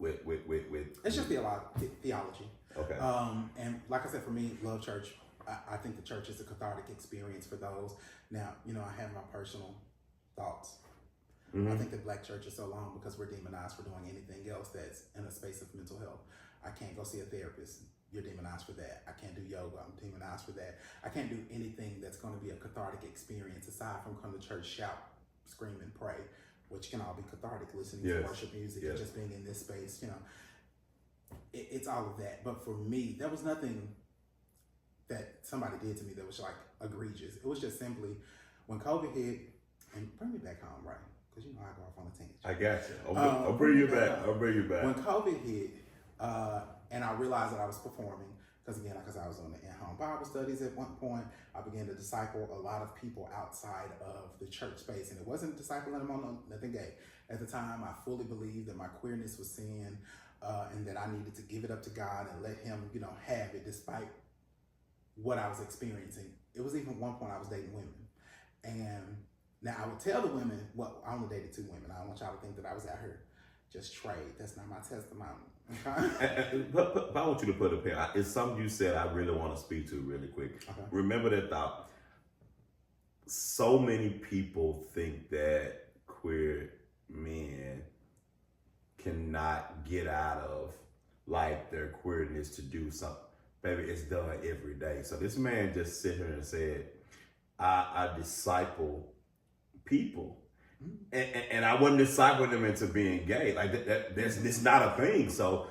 It's just theology. Okay. And like I said, for me, love church. I think the church is a cathartic experience for those. Now, I have my personal thoughts. Mm-hmm. I think that black church is so long because we're demonized for doing anything else that's in a space of mental health. I can't go see a therapist. You're demonized for that. I can't do yoga. I'm demonized for that. I can't do anything that's going to be a cathartic experience aside from come to church, shout, scream, and pray, which can all be cathartic, listening to worship music and just being in this space. It's all of that. But for me, there was nothing that somebody did to me that was like egregious. It was just simply when COVID hit, and bring me back home, right? Because I go off on a tangent. I got you. I'll bring you back. I'll bring you back. When COVID hit, and I realized that I was performing, because I was on the in-home Bible studies at one point, I began to disciple a lot of people outside of the church space, and it wasn't discipling them on nothing gay. At the time, I fully believed that my queerness was sin, and that I needed to give it up to God and let Him, have it, despite what I was experiencing. It was even one point I was dating women, and now I would tell the women, I only dated 2 women. I don't want y'all to think that I was out here just trade. That's not my testimony. But I want you to put a pin. It's something you said I really want to speak to really quick. Okay. Remember that thought. So many people think that queer men cannot get out of like their queerness to do something. Baby, it's done every day. So this man just sit here and said, I disciple people. And I wouldn't disciple them into being gay. Like that's not a thing. So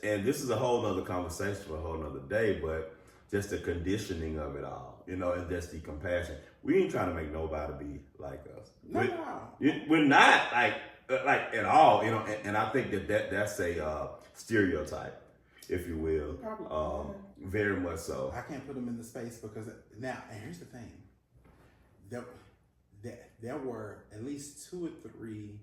and this is a whole nother conversation for a whole nother day, but just the conditioning of it all, and just the compassion. We ain't trying to make nobody be like us. We're not like at all, and I think that's a stereotype, if you will. Probably. Very much so. I can't put them in the space because now, and here's the thing. There were at least 2 or 3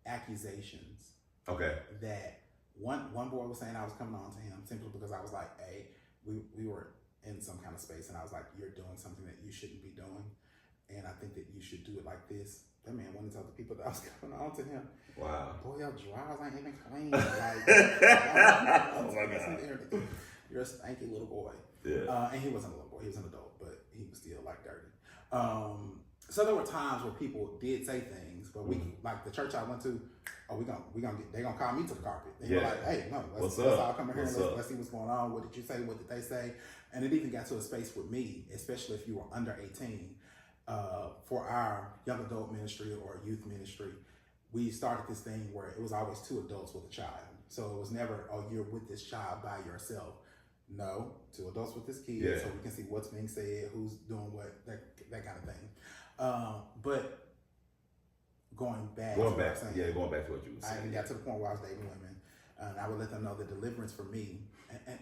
accusations. Okay. That one boy was saying I was coming on to him simply because I was like, hey, we were in some kind of space, and I was like, you're doing something that you shouldn't be doing, and I think that you should do it like this. That man went and told the people that I was coming on to him. Wow. Boy, your drawers ain't even clean. Oh my God. You're a stanky little boy. Yeah. And he wasn't a little boy. He was an adult, but he was still like dirty. So there were times where people did say things, but we like the church I went to. Oh, they're gonna call me to the carpet. They were like, hey, no, let's all come in here and let's see what's going on. What did you say? What did they say? And it even got to a space with me, especially if you were under 18, for our young adult ministry or youth ministry. We started this thing where it was always 2 adults with a child. So it was never, you're with this child by yourself. No, 2 adults with this kid, so we can see what's being said, who's doing what, that kind of thing. But going back to what I was saying, going back to what you were saying. I even got to the point where I was dating women, and I would let them know the deliverance for me, and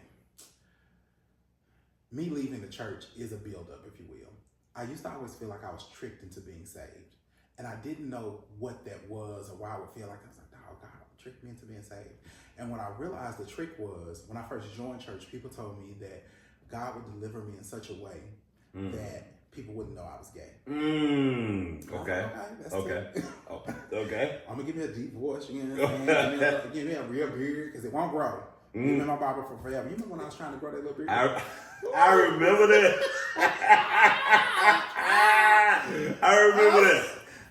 me leaving the church is a buildup, if you will. I used to always feel like I was tricked into being saved, and I didn't know what that was or why I would feel like I was like, oh God, tricked me into being saved. And when I realized the trick was, when I first joined church, people told me that God would deliver me in such a way that people wouldn't know I was gay. Okay. Okay. I'm gonna give me a deep voice, you know what I'm saying? Give me a real beard, because it won't grow. You've been my barber for forever. You remember when I was trying to grow that little beard? I remember that. I remember that.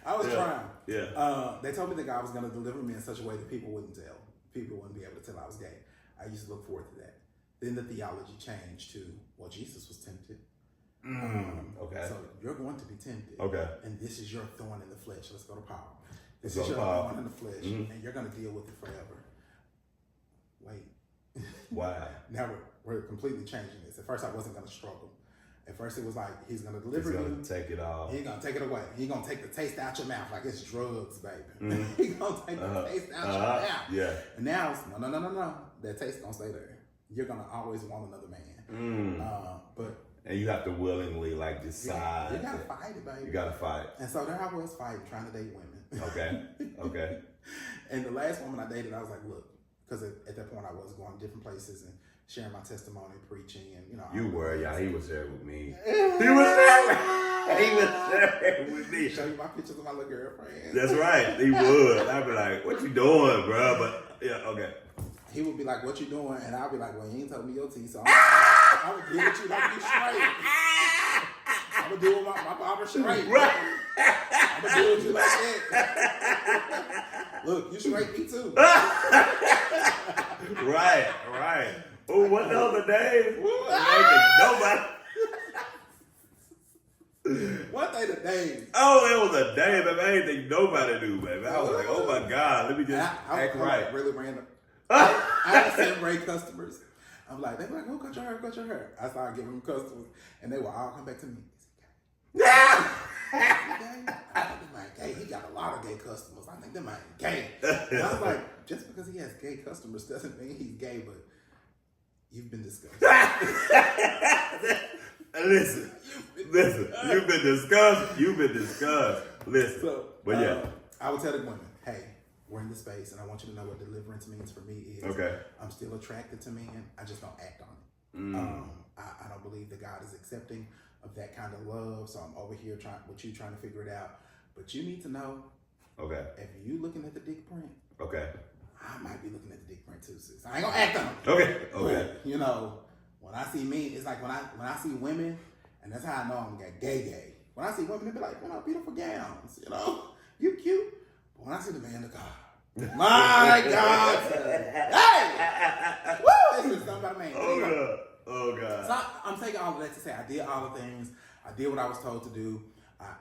I was trying. Yeah. They told me that God was gonna deliver me in such a way that people wouldn't tell. People wouldn't be able to tell I was gay. I used to look forward to that. Then the theology changed to, well, Jesus was tempted. Okay. So you're going to be tempted. Okay. And this is your thorn in the flesh. Let's go to Paul. This is your thorn in the flesh, and you're going to deal with it forever. Wait. Wow. Now we're completely changing this. At first, I wasn't going to struggle. At first, it was like, he's going to deliver you. He's going to take it all. He's going to take it away. He's going to take the taste out your mouth like it's drugs, baby. He's going to take the taste out your mouth. Yeah. And now it's, no. That taste don't stay there. You're going to always want another man. And you have to willingly decide. You got to fight it, baby. You got to fight. And so there I was fighting, trying to date women. Okay. And the last woman I dated, I was like, look, because at that point I was going to different places and sharing my testimony, preaching, and You were, yeah. He was sharing with me. He was sharing with me. Show you my pictures of my little girlfriend. That's right. He would. I'd be like, "What you doing, bro?" But yeah, okay. He would be like, "What you doing?" And I'd be like, "Well, you ain't told me your tea, so I'm gonna deal with you like you straight. I'm gonna deal with my barber straight. Right. I'm gonna deal with you like that. Look, you straight me too." Right. Oh, what the other day? Nobody. One day the day. Oh, it was a day, baby. I didn't think nobody knew, baby. I was like, oh my God, let me just act right. Really random. I had same rate customers. I'm like, they were like, "Oh, cut your hair." I started giving them customers, and they will all come back to me. I think gay. He got a lot of gay customers. I think they might be gay. And I was like, just because he has gay customers doesn't mean he's gay, but you've been discussed. Listen, you've been discussed. Listen, So, but yeah, I would tell the women, hey, we're in the space, and I want you to know what deliverance means for me is. Okay. I'm still attracted to men. I just don't act on it. I don't believe that God is accepting of that kind of love, so I'm over here trying to figure it out. But you need to know, okay, if you looking at the dick print, okay, I might be looking at the dick print too, sis. I ain't gonna act on it. okay. But, when I see men, it's like when I see women, and that's how I know I'm gay. When I see women, they be like, beautiful gowns, you cute. But when I see the man, my God, hey, woo, it's just something about a man. Oh God. So I'm taking all of that to say I did all the things. I did what I was told to do.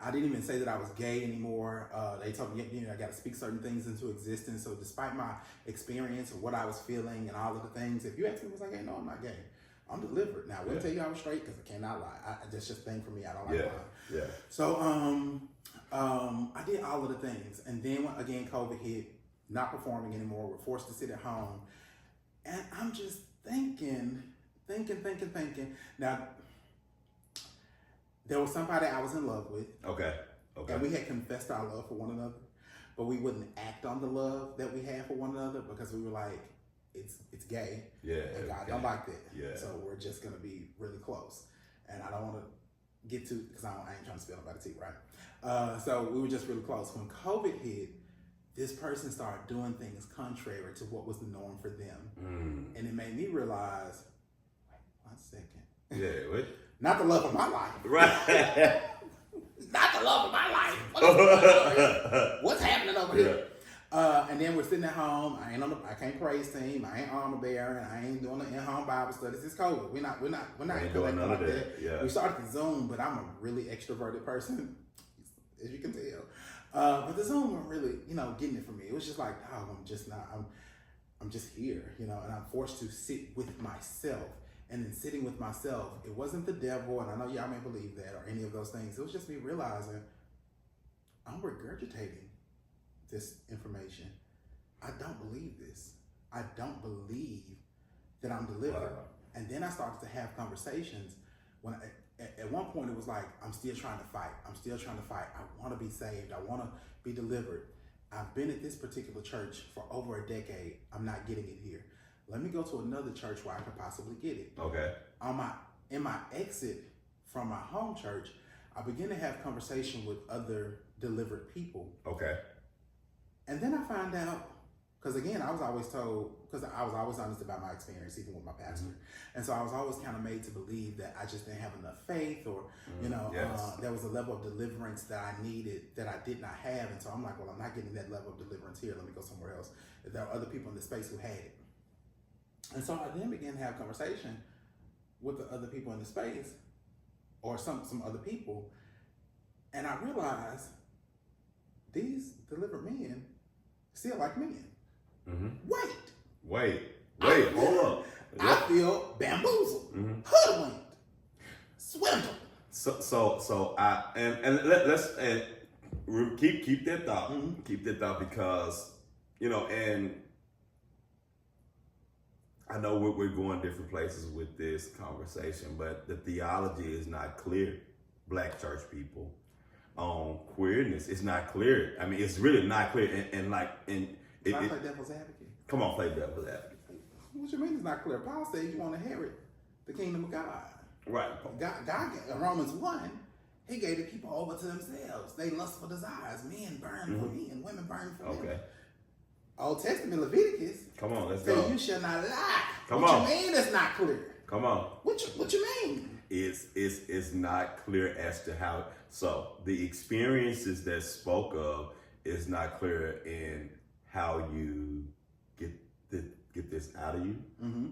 I didn't even say that I was gay anymore. They told me, I got to speak certain things into existence. So despite my experience and what I was feeling and all of the things, if you ask me, I was like, hey, no, I'm not gay. I'm delivered. Now, I wouldn't tell you I was straight because I cannot lie. That's just a thing for me. I don't like lying. Yeah. So I did all of the things. And then, again, COVID hit, not performing anymore. We're forced to sit at home. And I'm just thinking. Now, there was somebody I was in love with. Okay. And we had confessed our love for one another, but we wouldn't act on the love that we had for one another because we were like, it's gay. Yeah. And God don't like that. Yeah. So we're just going to be really close. And I don't want to get to, because I ain't trying to spill nobody's tea, right? So we were just really close. When COVID hit, this person started doing things contrary to what was the norm for them. And it made me realize, wait 1 second. Yeah, what? Not the love of my life. Right. Not the love of my life. What's happening over here? And then we're sitting at home. I can't praise team. I ain't armor bearing. I ain't doing the in-home Bible studies. It's COVID. We're not doing none of that. Yeah. We started the Zoom, but I'm a really extroverted person, as you can tell. But the Zoom wasn't really, getting it for me. It was just like, I'm just here, and I'm forced to sit with myself. And then sitting with myself, it wasn't the devil, and I know y'all may believe that or any of those things. It was just me realizing I'm regurgitating this information. I don't believe this. I don't believe that I'm delivered. Wow. And then I started to have conversations when at one point it was like, I'm still trying to fight. I want to be saved. I want to be delivered. I've been at this particular church for over a decade. I'm not getting it here. Let me go to another church where I could possibly get it. Okay. In my exit from my home church, I began to have conversation with other delivered people. Okay. And then I found out, because again, I was always told, because I was always honest about my experience, even with my pastor. And so I was always kind of made to believe that I just didn't have enough faith or, there was a level of deliverance that I needed that I did not have. And so I'm like, well, I'm not getting that level of deliverance here. Let me go somewhere else. There are other people in the space who had it. And so I then began to have conversation with the other people in the space or some other people. And I realized these delivered men still like men. Wait, hold up. I feel bamboozled, hoodwinked, swindled. So I let's keep that thought. Keep that thought because and I know we're going different places with this conversation, but the theology is not clear. Black church people on queerness, it's not clear. I mean, it's really not clear. And Can I play devil's advocate? Come on, play devil's advocate. What you mean it's not clear? Paul said you want to inherit the kingdom of God. Right. God in Romans 1, he gave the people over to themselves. They lustful desires. Men burn for men, women burn for women. Old Testament Leviticus. Come on, let's say go. You shall not lie. Come what on. What you mean it's not clear? Come on. What you mean? It's not clear as to how. So the experiences that spoke of is not clear in how you get this out of you,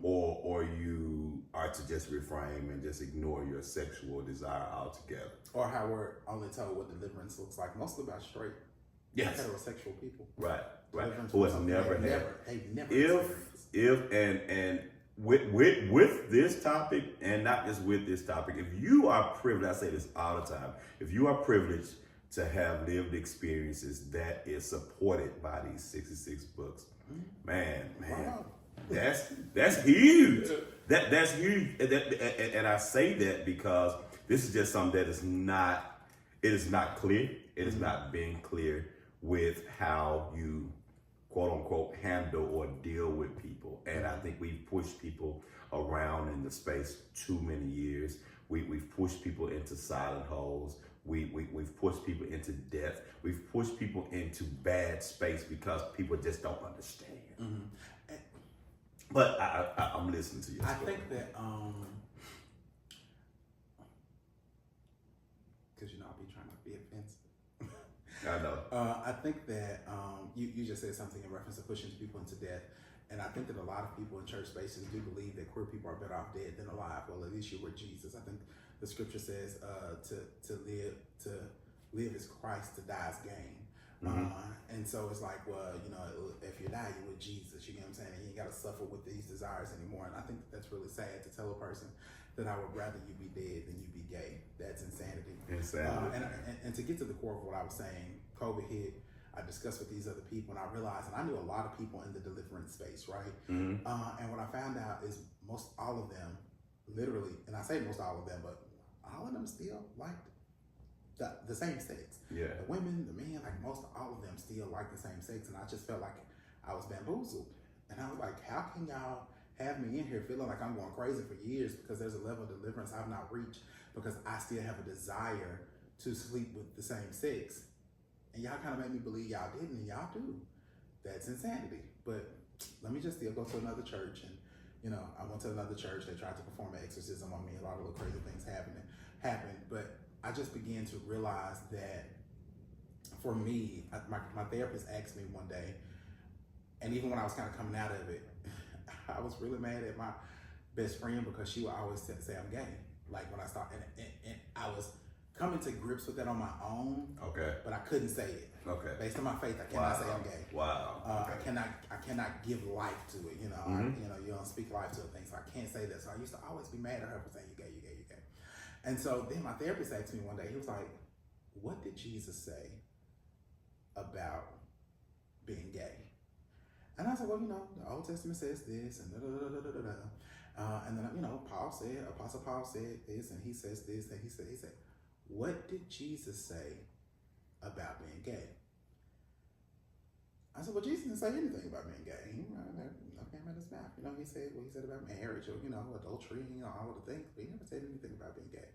or you are to just reframe and just ignore your sexual desire altogether. Or how we're only told what deliverance looks like, mostly by straight heterosexual people. Right. Who has never had. They've never If with this topic, and not just with this topic, if you are privileged, I say this all the time, if you are privileged to have lived experiences that is supported by these 66 books, man, wow. that's huge. That's huge. And I say that because this is just something that is not clear. It is not being clear with how you quote unquote handle or deal with people. And I think we've pushed people around in the space too many years. We've pushed people into silent holes. We've pushed people into death. We've pushed people into bad space because people just don't understand. But I'm listening to you. I think that because I'll be trying to be offensive. I know. I think that you just said something in reference to pushing people into death, and I think that a lot of people in church spaces do believe that queer people are better off dead than alive. Well, at least you were Jesus. I think the scripture says to live is Christ, to die is gain. And so it's like, well, if you die, you're with Jesus. You get what I'm saying? And you ain't got to suffer with these desires anymore. And I think that's really sad to tell a person that I would rather you be dead than you be gay. That's insanity. And to get to the core of what I was saying, COVID hit. I discussed with these other people, and I realized, and I knew a lot of people in the deliverance space, right? And what I found out is most all of them, literally, and I say most all of them, but all of them still liked the same sex. Yeah. The women, the men, like most all of them still like the same sex, and I just felt like I was bamboozled. And I was like, how can y'all have me in here feeling like I'm going crazy for years because there's a level of deliverance I've not reached because I still have a desire to sleep with the same sex. And y'all kind of made me believe y'all didn't, and y'all do. That's insanity. But let me just still go to another church, and I went to another church. They tried to perform an exorcism on me. A lot of little crazy things happened. But I just began to realize that for me, my therapist asked me one day, and even when I was kind of coming out of it, I was really mad at my best friend because she would always say I'm gay. Like when I started, and I was coming to grips with that on my own. Okay. But I couldn't say it. Okay. Based on my faith, I cannot say I'm gay. Wow. Okay. I cannot give life to it. You don't speak life to a thing, so I can't say that. So I used to always be mad at her for saying you gay. And so then my therapist asked me one day. He was like, "What did Jesus say about being gay?" And I said, "Well, the Old Testament says this, and and then Paul said, Apostle Paul said this, and he says this, and he said, what did Jesus say about being gay?" I said, "Well, Jesus didn't say anything about being gay. He came out his mouth. He said what he said about marriage or adultery, all of the things, but he never said anything about being gay."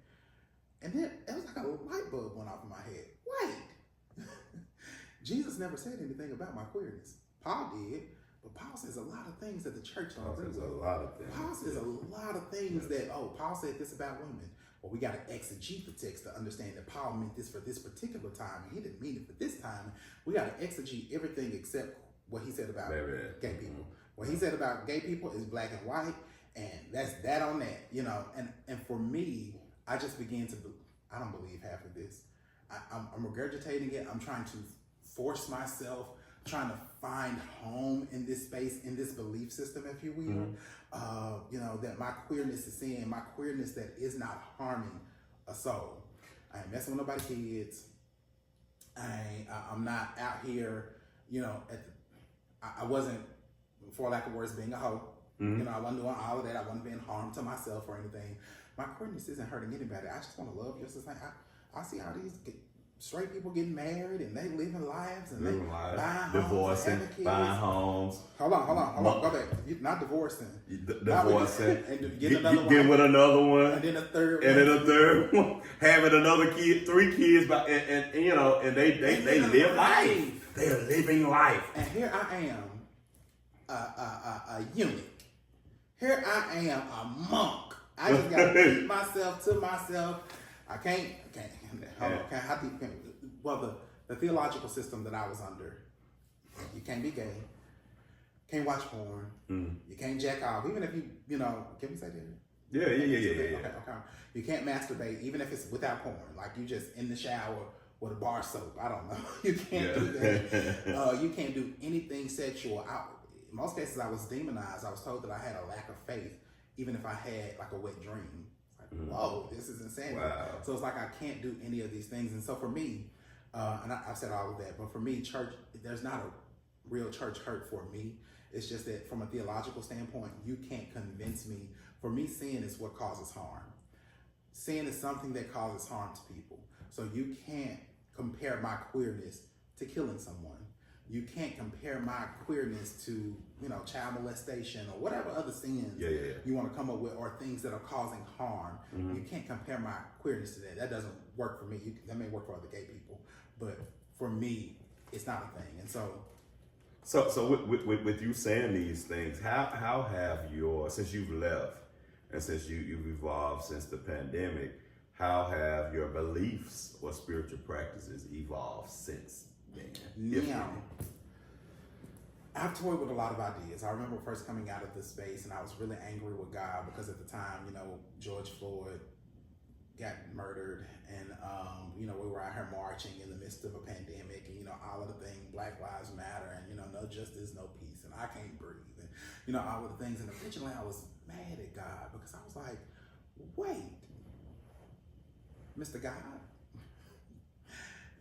And then it was like a light bulb went off in my head. Wait, Jesus never said anything about my queerness. Paul did. But Paul says a lot of things that the church don't agree with. Paul says a lot of things that, Paul said this about women. Well, we got to exegete the text to understand that Paul meant this for this particular time, and he didn't mean it for this time. We got to exegete everything except what he said about gay people. What he said about gay people is black and white, and that's that on that, And for me, I just began to, I don't believe half of this. I'm regurgitating it. I'm trying to force myself, trying to find home in this space, in this belief system, if you will. That my queerness is sin, my queerness that is not harming a soul. I ain't messing with nobody's kids. I'm not out here, I wasn't, for lack of words, being a hoe. I wasn't doing all of that. I wasn't being harmed to myself or anything. My queerness isn't hurting anybody. I just want to love just the same. I see all these straight people getting married and they living lives and Living they lives, buying divorcing, homes, having kids. buying homes. Hold on. Go back. Not divorcing. Divorcing. And getting another Get wife. with another one. And then a third And one. then a third one. Having another kid, 3 kids, and you know, and they live life. They are living life. And here I am, a eunuch. Here I am, a monk. I just got to keep myself to myself. I can't. Hold on. How deep can? Well, the theological system that I was under, you can't be gay, can't watch porn, you can't jack off, even if you know. Can we say that? Yeah. Okay. You can't masturbate, even if it's without porn. Like you just in the shower with a bar soap. I don't know. You can't do that. You can't do anything sexual. In most cases, I was demonized. I was told that I had a lack of faith, even if I had like a wet dream. Like, whoa, this is insanity. Wow. So it's like I can't do any of these things. And so for me, and I've said all of that, but for me, church, there's not a real church hurt for me. It's just that from a theological standpoint, you can't convince me. For me, sin is what causes harm. Sin is something that causes harm to people. So you can't compare my queerness to killing someone. You can't compare my queerness to, you know, child molestation or whatever other sins you want to come up with, or things that are causing harm. You can't compare my queerness to that. That doesn't work for me. That may work for other gay people, but for me, it's not a thing. And So with you saying these things, how have since you've left and since you've evolved since the pandemic, how have your beliefs or spiritual practices evolved since then? Now, I've toyed with a lot of ideas. I remember first coming out of this space and I was really angry with God because at the time, you know, George Floyd got murdered and, you know, we were out here marching in the midst of a pandemic and, you know, all of the things, Black Lives Matter and, you know, no justice, no peace, and I can't breathe and, you know, all of the things. And originally I was mad at God because I was like, wait, Mr. God,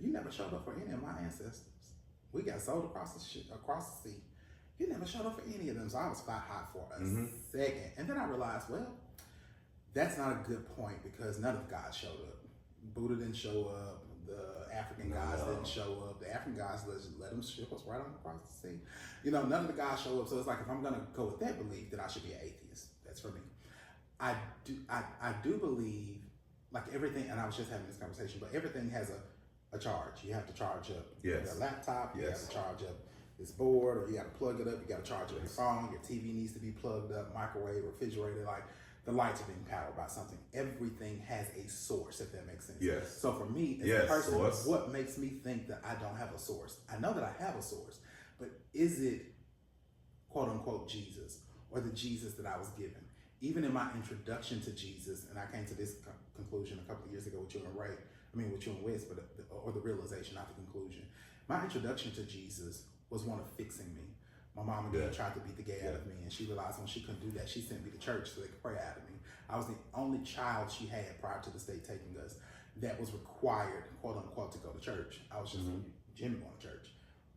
you never showed up for any of my ancestors. We got sold across the sea. You never showed up for any of them. So I was hot for a second. And then I realized, well, that's not a good point because none of the gods showed up. Buddha didn't show up. The African gods didn't show up. The African gods let them ship us right on across the sea. You know, none of the gods show up. So it's like, if I'm going to go with that belief, then I should be an atheist. That's for me. I do believe, like everything, and I was just having this conversation, but everything has a charge. You have to charge up your laptop, you have to charge up this board, or you got to plug it up, you got to charge up your phone, your TV needs to be plugged up, microwave, refrigerator, like the lights are being powered by something. Everything has a source, if that makes sense. Yes. So for me, as a person, what makes me think that I don't have a source? I know that I have a source, but is it quote unquote Jesus, or the Jesus that I was given? Even in my introduction to Jesus, and I came to this conclusion a couple of years ago with you and Wes, or the realization, not the conclusion. My introduction to Jesus was one of fixing me. My mom again tried to beat the gay out of me, and she realized when she couldn't do that, she sent me to church so they could pray out of me. I was the only child she had prior to the state taking us that was required, quote unquote, to go to church. I was just Jimmy going to church.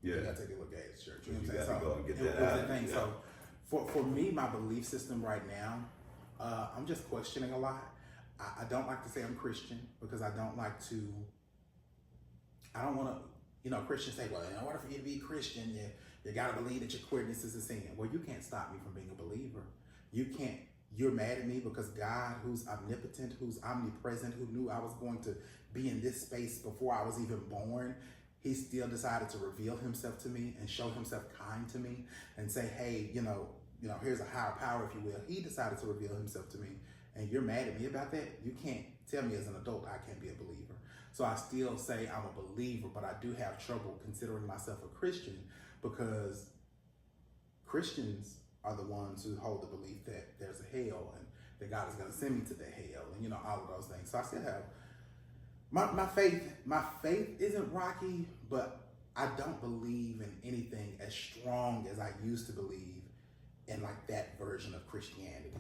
You gotta take a little gay to church. You know what I'm saying? Gotta go and get that out. So for me, my belief system right now, I'm just questioning a lot. I don't like to say I'm Christian because I don't want to, you know, Christians say, well, in order for you to be Christian, you got to believe that your queerness is a sin. Well, you can't stop me from being a believer. You're mad at me because God, who's omnipotent, who's omnipresent, who knew I was going to be in this space before I was even born, he still decided to reveal himself to me and show himself kind to me and say, hey, you know, here's a higher power, if you will. He decided to reveal himself to me, and you're mad at me about that? You can't tell me as an adult I can't be a believer. So I still say I'm a believer, but I do have trouble considering myself a Christian because Christians are the ones who hold the belief that there's a hell and that God is going to send me to the hell and, you know, all of those things. So I still have my faith isn't rocky, but I don't believe in anything as strong as I used to believe in like that version of Christianity.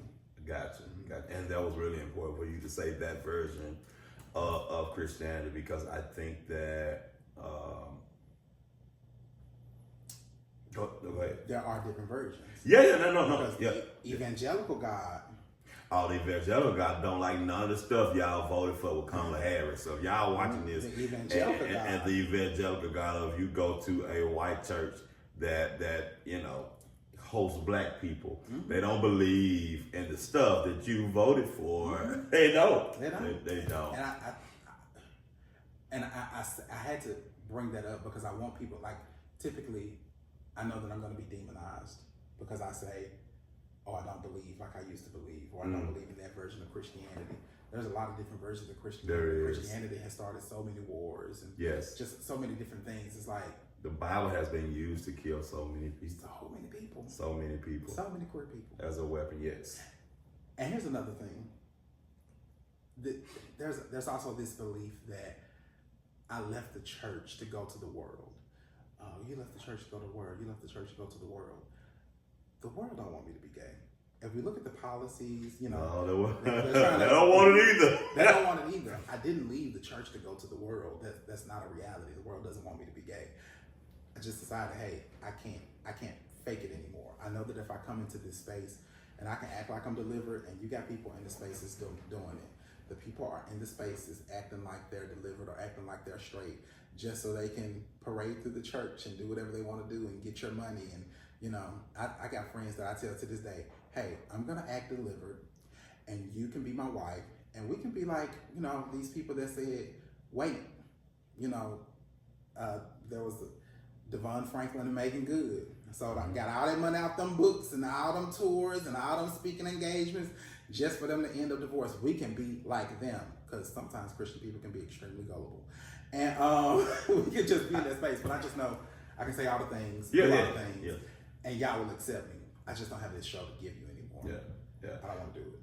Gotcha. And that was really important for you to say that version of Christianity, because I think that go ahead. There are different versions. No. Because the evangelical God all the evangelical guys don't like none of the stuff y'all voted for with Kamala Harris. So if y'all watching this, The evangelical and the evangelical God of you go to a white church that hosts black people, they don't believe in the stuff that you voted for. They don't. They don't. And I had to bring that up because I want people, like, typically I know that I'm going to be demonized because I say, oh, I don't believe like I used to believe, or I don't believe in that version of Christianity. There's a lot of different versions of Christianity. Christianity has started so many wars and just so many different things. It's like the Bible has been used to kill so many people. So many people. So many people. So many queer people. As a weapon, yes. And here's another thing. There's also this belief that I left the church to go to the world. You left the church to go to the world. You left the church to go to the world. The world don't want me to be gay. If we look at the policies, no, they don't want it either. They don't want it either. I didn't leave the church to go to the world. That's not a reality. The world doesn't want me to be gay. I just decided, hey, I can't fake it anymore. I know that if I come into this space and I can act like I'm delivered, and you got people in the spaces doing it. The people are in the spaces acting like they're delivered or acting like they're straight, just so they can parade through the church and do whatever they want to do and get your money. And I got friends that I tell to this day, hey, I'm gonna act delivered, and you can be my wife, and we can be like, these people that said, wait, there was Devon Franklin and Megan Good. So I got all that money out them books and all them tours and all them speaking engagements just for them to end up divorced. We can be like them, because sometimes Christian people can be extremely gullible. And we can just be in that space. But I just know I can say all the things, do all the things, and y'all will accept me. I just don't have this show to give you anymore. I don't want to do it.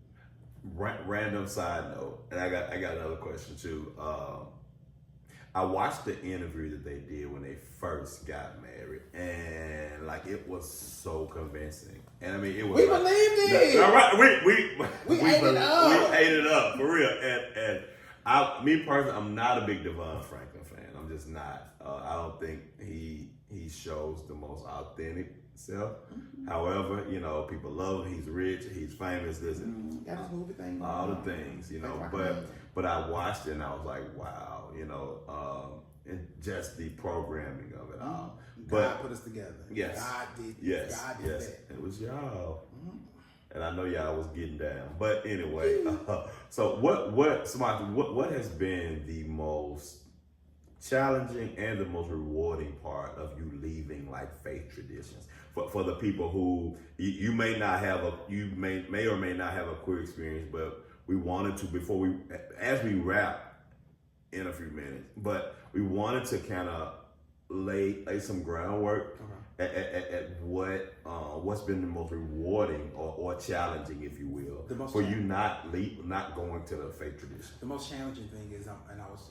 Random side note, and I got another question too. I watched the interview that they did when they first got married, and it was so convincing. And I mean, it was. We believed it. All right, we ate it up. We ate it up for real. And me personally, I'm not a big Devon Franklin fan. I'm just not. I don't think he shows the most authentic self. However, people love him. He's rich. He's famous. Got his movie thing. All the things, But I watched it and I was like, wow, and just the programming of it all. God put us together. Yes. God did. Yes. God did that. It was y'all. And I know y'all was getting down. But anyway, so what has been the most challenging and the most rewarding part of you leaving faith traditions for the people who you may not have you may or may not have a queer experience, but we wanted to as we wrap in a few minutes, but we wanted to kind of lay some groundwork at what's been the most rewarding or challenging, if you will, for you not going to the faith tradition. The most challenging thing is, and I was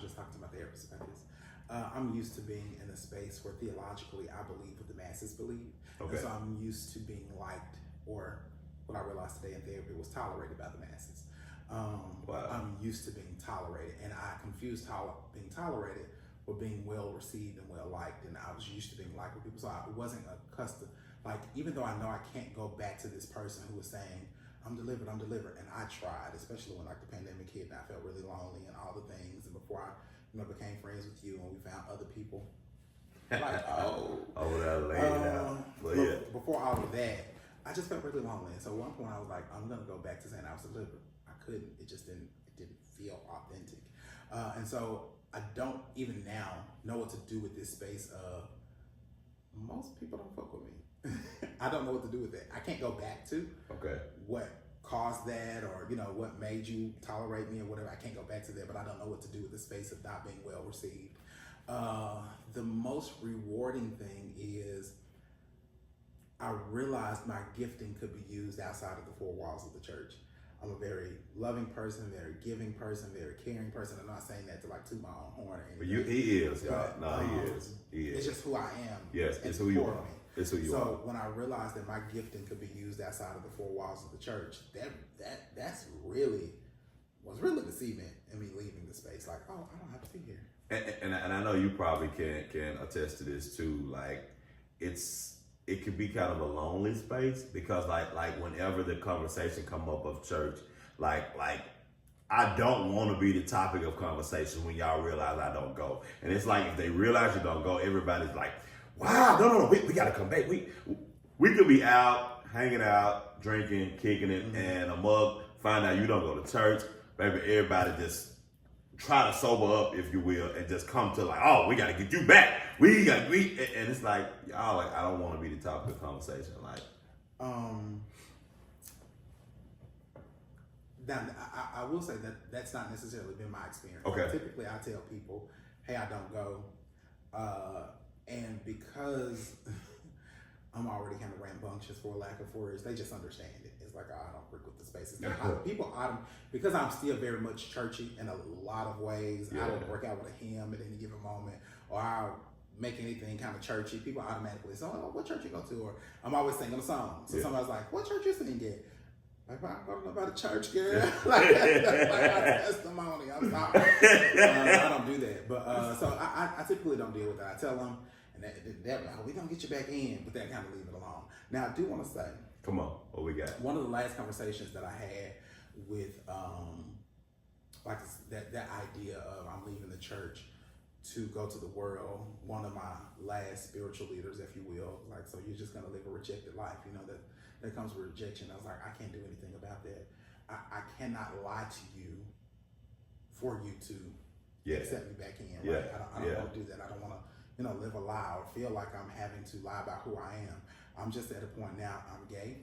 just talking to my therapist about this. I'm used to being in a space where theologically I believe what the masses believe. Okay. And so I'm used to being liked, or what I realized today in therapy was tolerated by the masses. Wow. I'm used to being tolerated, and I confused being tolerated with being well received and well liked. And I was used to being liked with people, so I wasn't accustomed. Even though I know I can't go back to this person who was saying, I'm delivered, and I tried, especially when the pandemic hit and I felt really lonely and all the things. And before I became friends with you and we found other people, before all of that, I just felt really lonely. And so at one point I was like, I'm gonna go back to saying I was delivered. I couldn't. It didn't feel authentic. And so I don't even now know what to do with this space of most people don't fuck with me. I don't know what to do with that. I can't go back to what caused that, or what made you tolerate me or whatever. I can't go back to that, but I don't know what to do with the space of not being well received. The most rewarding thing is I realized my gifting could be used outside of the four walls of the church. I'm a very loving person, very giving person, very caring person. I'm not saying that to toot my own horn or anything. But he is, y'all. No, he is. It's just who I am. Yes, it's who you are. It's who you are. So when I realized that my gifting could be used outside of the four walls of the church, that's really was really deceiving in me leaving the space. I don't have to be here. And I know you probably can attest to this too. It's it could be kind of a lonely space because like whenever the conversation come up of church, like I don't want to be the topic of conversation when y'all realize I don't go. And it's like if they realize you don't go, everybody's like, wow, no, we gotta come back. We could be out, hanging out, drinking, kicking it, and a mug find out you don't go to church. Baby, everybody just try to sober up, if you will, and just come to like, oh, we gotta get you back. And it's like, y'all, like, I don't want to be the topic of conversation. Like, now, I will say that that's not necessarily been my experience. Okay. Typically, I tell people, hey, I don't go. And because I'm already kind of rambunctious, for lack of words, they just understand it. It's like, oh, I don't frequent the spaces. Now, because I'm still very much churchy in a lot of ways, I will work out with a hymn at any given moment, or I'll make anything kind of churchy. People automatically say, oh, what church you go to? Or I'm always singing a song. So somebody's like, what church you sing at? Like, I don't know about a church, girl. That's like my testimony. I'm sorry. I don't do that. But so I typically don't deal with that. I tell them, and they're like, we're going to get you back in, but they kind of leave it alone. Now, I do want to say, come on, what we got? One of the last conversations that I had with, like that idea of I'm leaving the church to go to the world, one of my last spiritual leaders, if you will, like, so you're just going to live a rejected life, you know, that comes with rejection. I was like, I can't do anything about that. I cannot lie to you for you to accept me back in. Right? I don't want to do that. I don't want to, live a lie or feel like I'm having to lie about who I am. I'm just at a point now, I'm gay.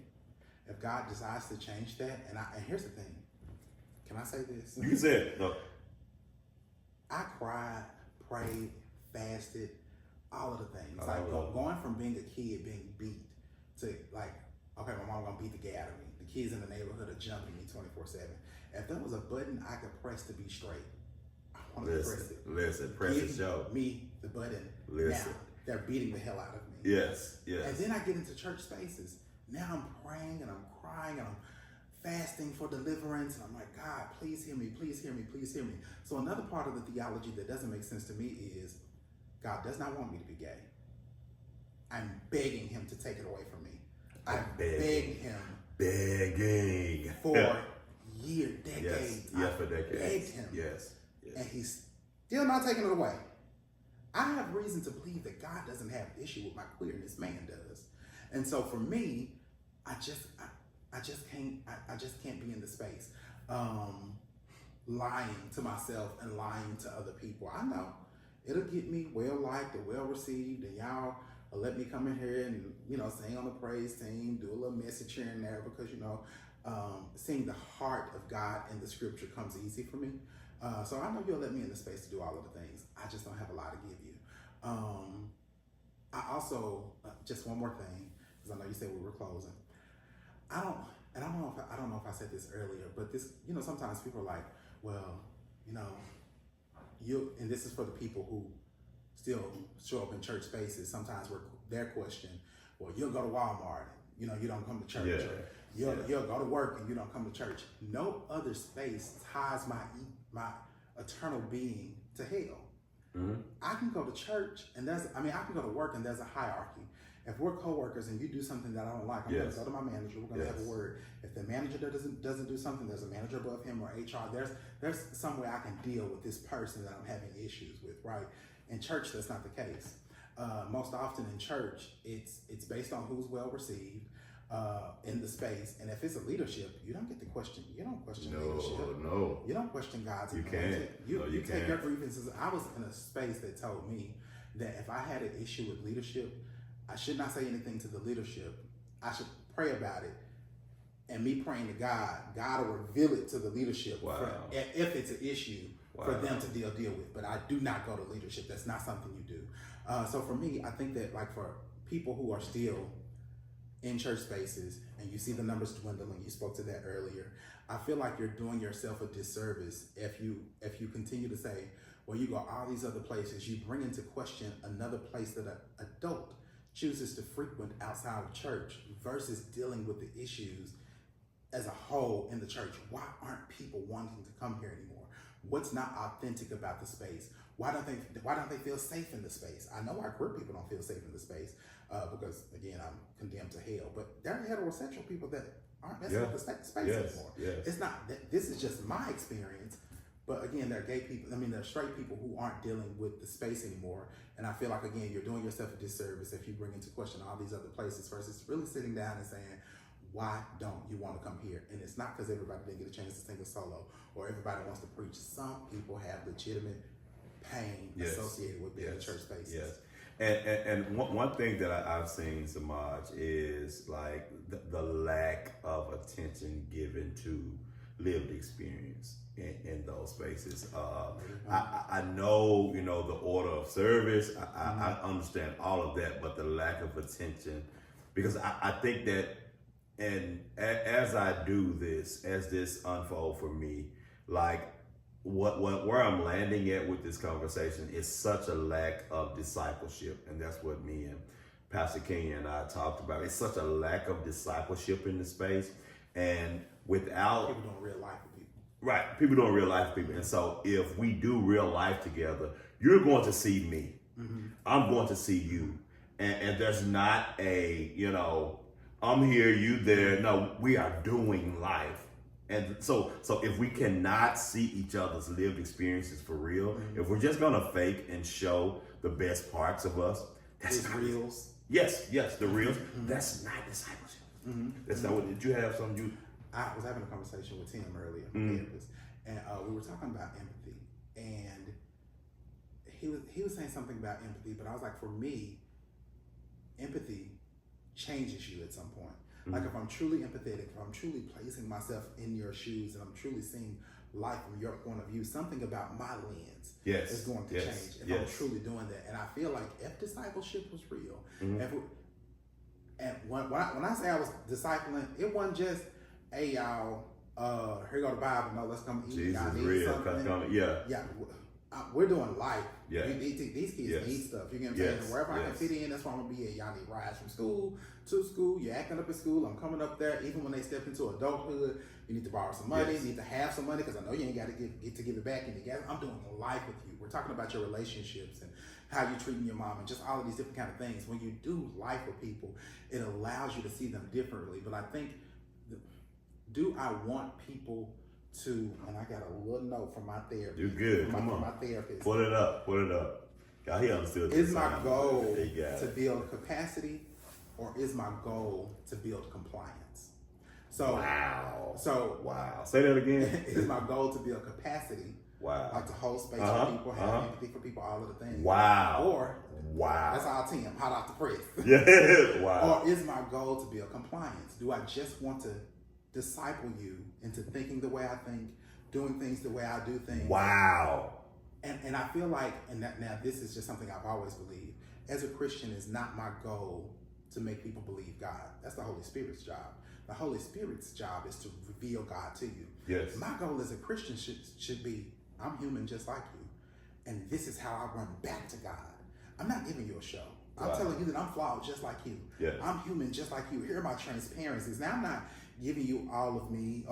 If God decides to change that, and here's the thing, can I say this? You said no. I cried, prayed, fasted, all of the things. Like going from being a kid, being beat, to like, okay, my mom gonna beat the gay out of me. The kids in the neighborhood are jumping me 24/7. If there was a button I could press to be straight, I want to press it. Listen, press the show. Me the button. Listen. Now they're beating the hell out of me. Yes. And then I get into church spaces. Now I'm praying and I'm crying and I'm fasting for deliverance. And I'm like, God, please hear me, please hear me, please hear me. So another part of the theology that doesn't make sense to me is God does not want me to be gay. I'm begging him to take it away from me. I begged him. Begging. For years, decades. Yes, for decades. I begged him. Yes. And he's still not taking it away. I have reason to believe that God doesn't have an issue with my queerness, man does. And so for me, I just can't be in the space lying to myself and lying to other people. I know it'll get me well liked and well received, and y'all will let me come in here and sing on the praise team, do a little message here and there, because seeing the heart of God in the scripture comes easy for me. So I know you'll let me in the space to do all of the things. I just don't have a lot to give you. I also just one more thing, because I know you said we were closing. I don't know if I said this earlier, but this, sometimes people are like, well, and this is for the people who still show up in church spaces. Sometimes their question, well, you'll go to Walmart, you don't come to church. Yeah. Or you'll go to work and you don't come to church. No other space ties my eternal being to hell. Mm-hmm. I can go to church and I can go to work and there's a hierarchy. If we're coworkers and you do something that I don't like, I'm going to go to my manager. We're going to have a word. If the manager doesn't do something, there's a manager above him or HR. There's some way I can deal with this person that I'm having issues with, right? In church, that's not the case. Most often in church, it's based on who's well received in the space. And if it's a leadership, you don't get to question. You don't question leadership. No. You don't question God's You anointing. can't. You take your grievances. I was in a space that told me that if I had an issue with leadership, I should not say anything to the leadership. I should pray about it. And me praying to God will reveal it to the leadership if it's an issue for them to deal with. But I do not go to leadership. That's not something you do. So for me, I think that like for people who are still in church spaces and you see the numbers dwindling, you spoke to that earlier, I feel like you're doing yourself a disservice if you continue to say, well, you go all these other places. You bring into question another place that an adult chooses to frequent outside of church versus dealing with the issues as a whole in the church. Why aren't people wanting to come here anymore? What's not authentic about the space? Why don't they feel safe in the space? I know our queer people don't feel safe in the space because again, I'm condemned to hell. But there are heterosexual people that aren't messing with the space anymore. Yes. It's not. This is just my experience. But again, there are gay people. There are straight people who aren't dealing with the space anymore. And I feel like again, you're doing yourself a disservice if you bring into question all these other places versus really sitting down and saying, why don't you want to come here? And it's not because everybody didn't get a chance to sing a solo or everybody wants to preach. Some people have legitimate pain associated with being in church spaces. Yes. And one thing that I've seen, Semaj, is like the lack of attention given to lived experience in those spaces. I know, the order of service. I understand all of that, but the lack of attention, because I think that, and as I do this, as this unfold for me, like where I'm landing at with this conversation is such a lack of discipleship, and that's what me and Pastor King and I talked about. It's such a lack of discipleship in the space, and without people doing real life with people. Right, people doing real life with people, and so if we do real life together, you're going to see me. I'm going to see you, and there's not a I'm here, you there. No, we are doing life. And so if we cannot see each other's lived experiences for real, if we're just gonna fake and show the best parts of us, that's not reels. Yes, the reels. That's not discipleship. That's not what. Did you have something? I was having a conversation with Tim earlier, therapist, and we were talking about empathy, and he was saying something about empathy, but I was like, for me, empathy changes you at some point. Like if I'm truly empathetic, if I'm truly placing myself in your shoes and I'm truly seeing life from your point of view, something about my lens is going to change if I'm truly doing that. And I feel like if discipleship was real, when I say I was discipling, it wasn't just, hey y'all, here go the Bible, no, let's come eat. Jesus y'all need real, something. We're doing life. These kids need stuff. You get what I'm saying? Wherever I can fit in, that's where I'm gonna be at. Y'all need rides from school to school. You're acting up at school. I'm coming up there. Even when they step into adulthood, you need to borrow some money. You need to have some money because I know you ain't got to get to give it back. I'm doing life with you. We're talking about your relationships and how you're treating your mom and just all of these different kind of things. When you do life with people, it allows you to see them differently. But I think, do I want people to, and I got a little note from my therapist. You're good. Come on. My therapist. Put it up. God, he understood. Is my goal to build capacity, or is my goal to build compliance? So wow. Say that again. Is my goal to build capacity? Wow. Like to hold space for people, have empathy for people, all of the things. Wow. Or that's all Tim, hot off the press. Yeah. Wow. Or is my goal to build compliance? Do I just want to disciple you into thinking the way I think, doing things the way I do things? Wow. And I feel like, now this is just something I've always believed. As a Christian, it's not my goal to make people believe God. That's the Holy Spirit's job. The Holy Spirit's job is to reveal God to you. Yes. My goal as a Christian should be, I'm human just like you. And this is how I run back to God. I'm not giving you a show. I'm telling you that I'm flawed just like you. Yeah. I'm human just like you. Here are my transparencies. Now I'm not giving you all of me,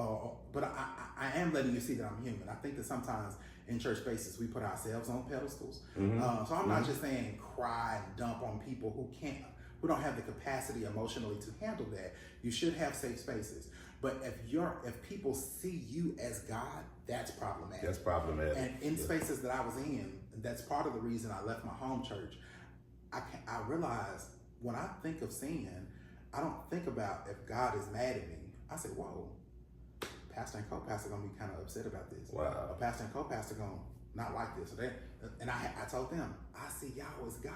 but I am letting you see that I'm human. I think that sometimes in church spaces we put ourselves on pedestals. So I'm not just saying cry and dump on people who don't have the capacity emotionally to handle that. You should have safe spaces. But if people see you as God, that's problematic. That's problematic. And in spaces that I was in, that's part of the reason I left my home church. I realized when I think of sin, I don't think about if God is mad at me. I say, whoa, pastor and co-pastor gonna be kind of upset about this. Wow. A pastor and co-pastor gonna not like this. And I told them, I see y'all as God.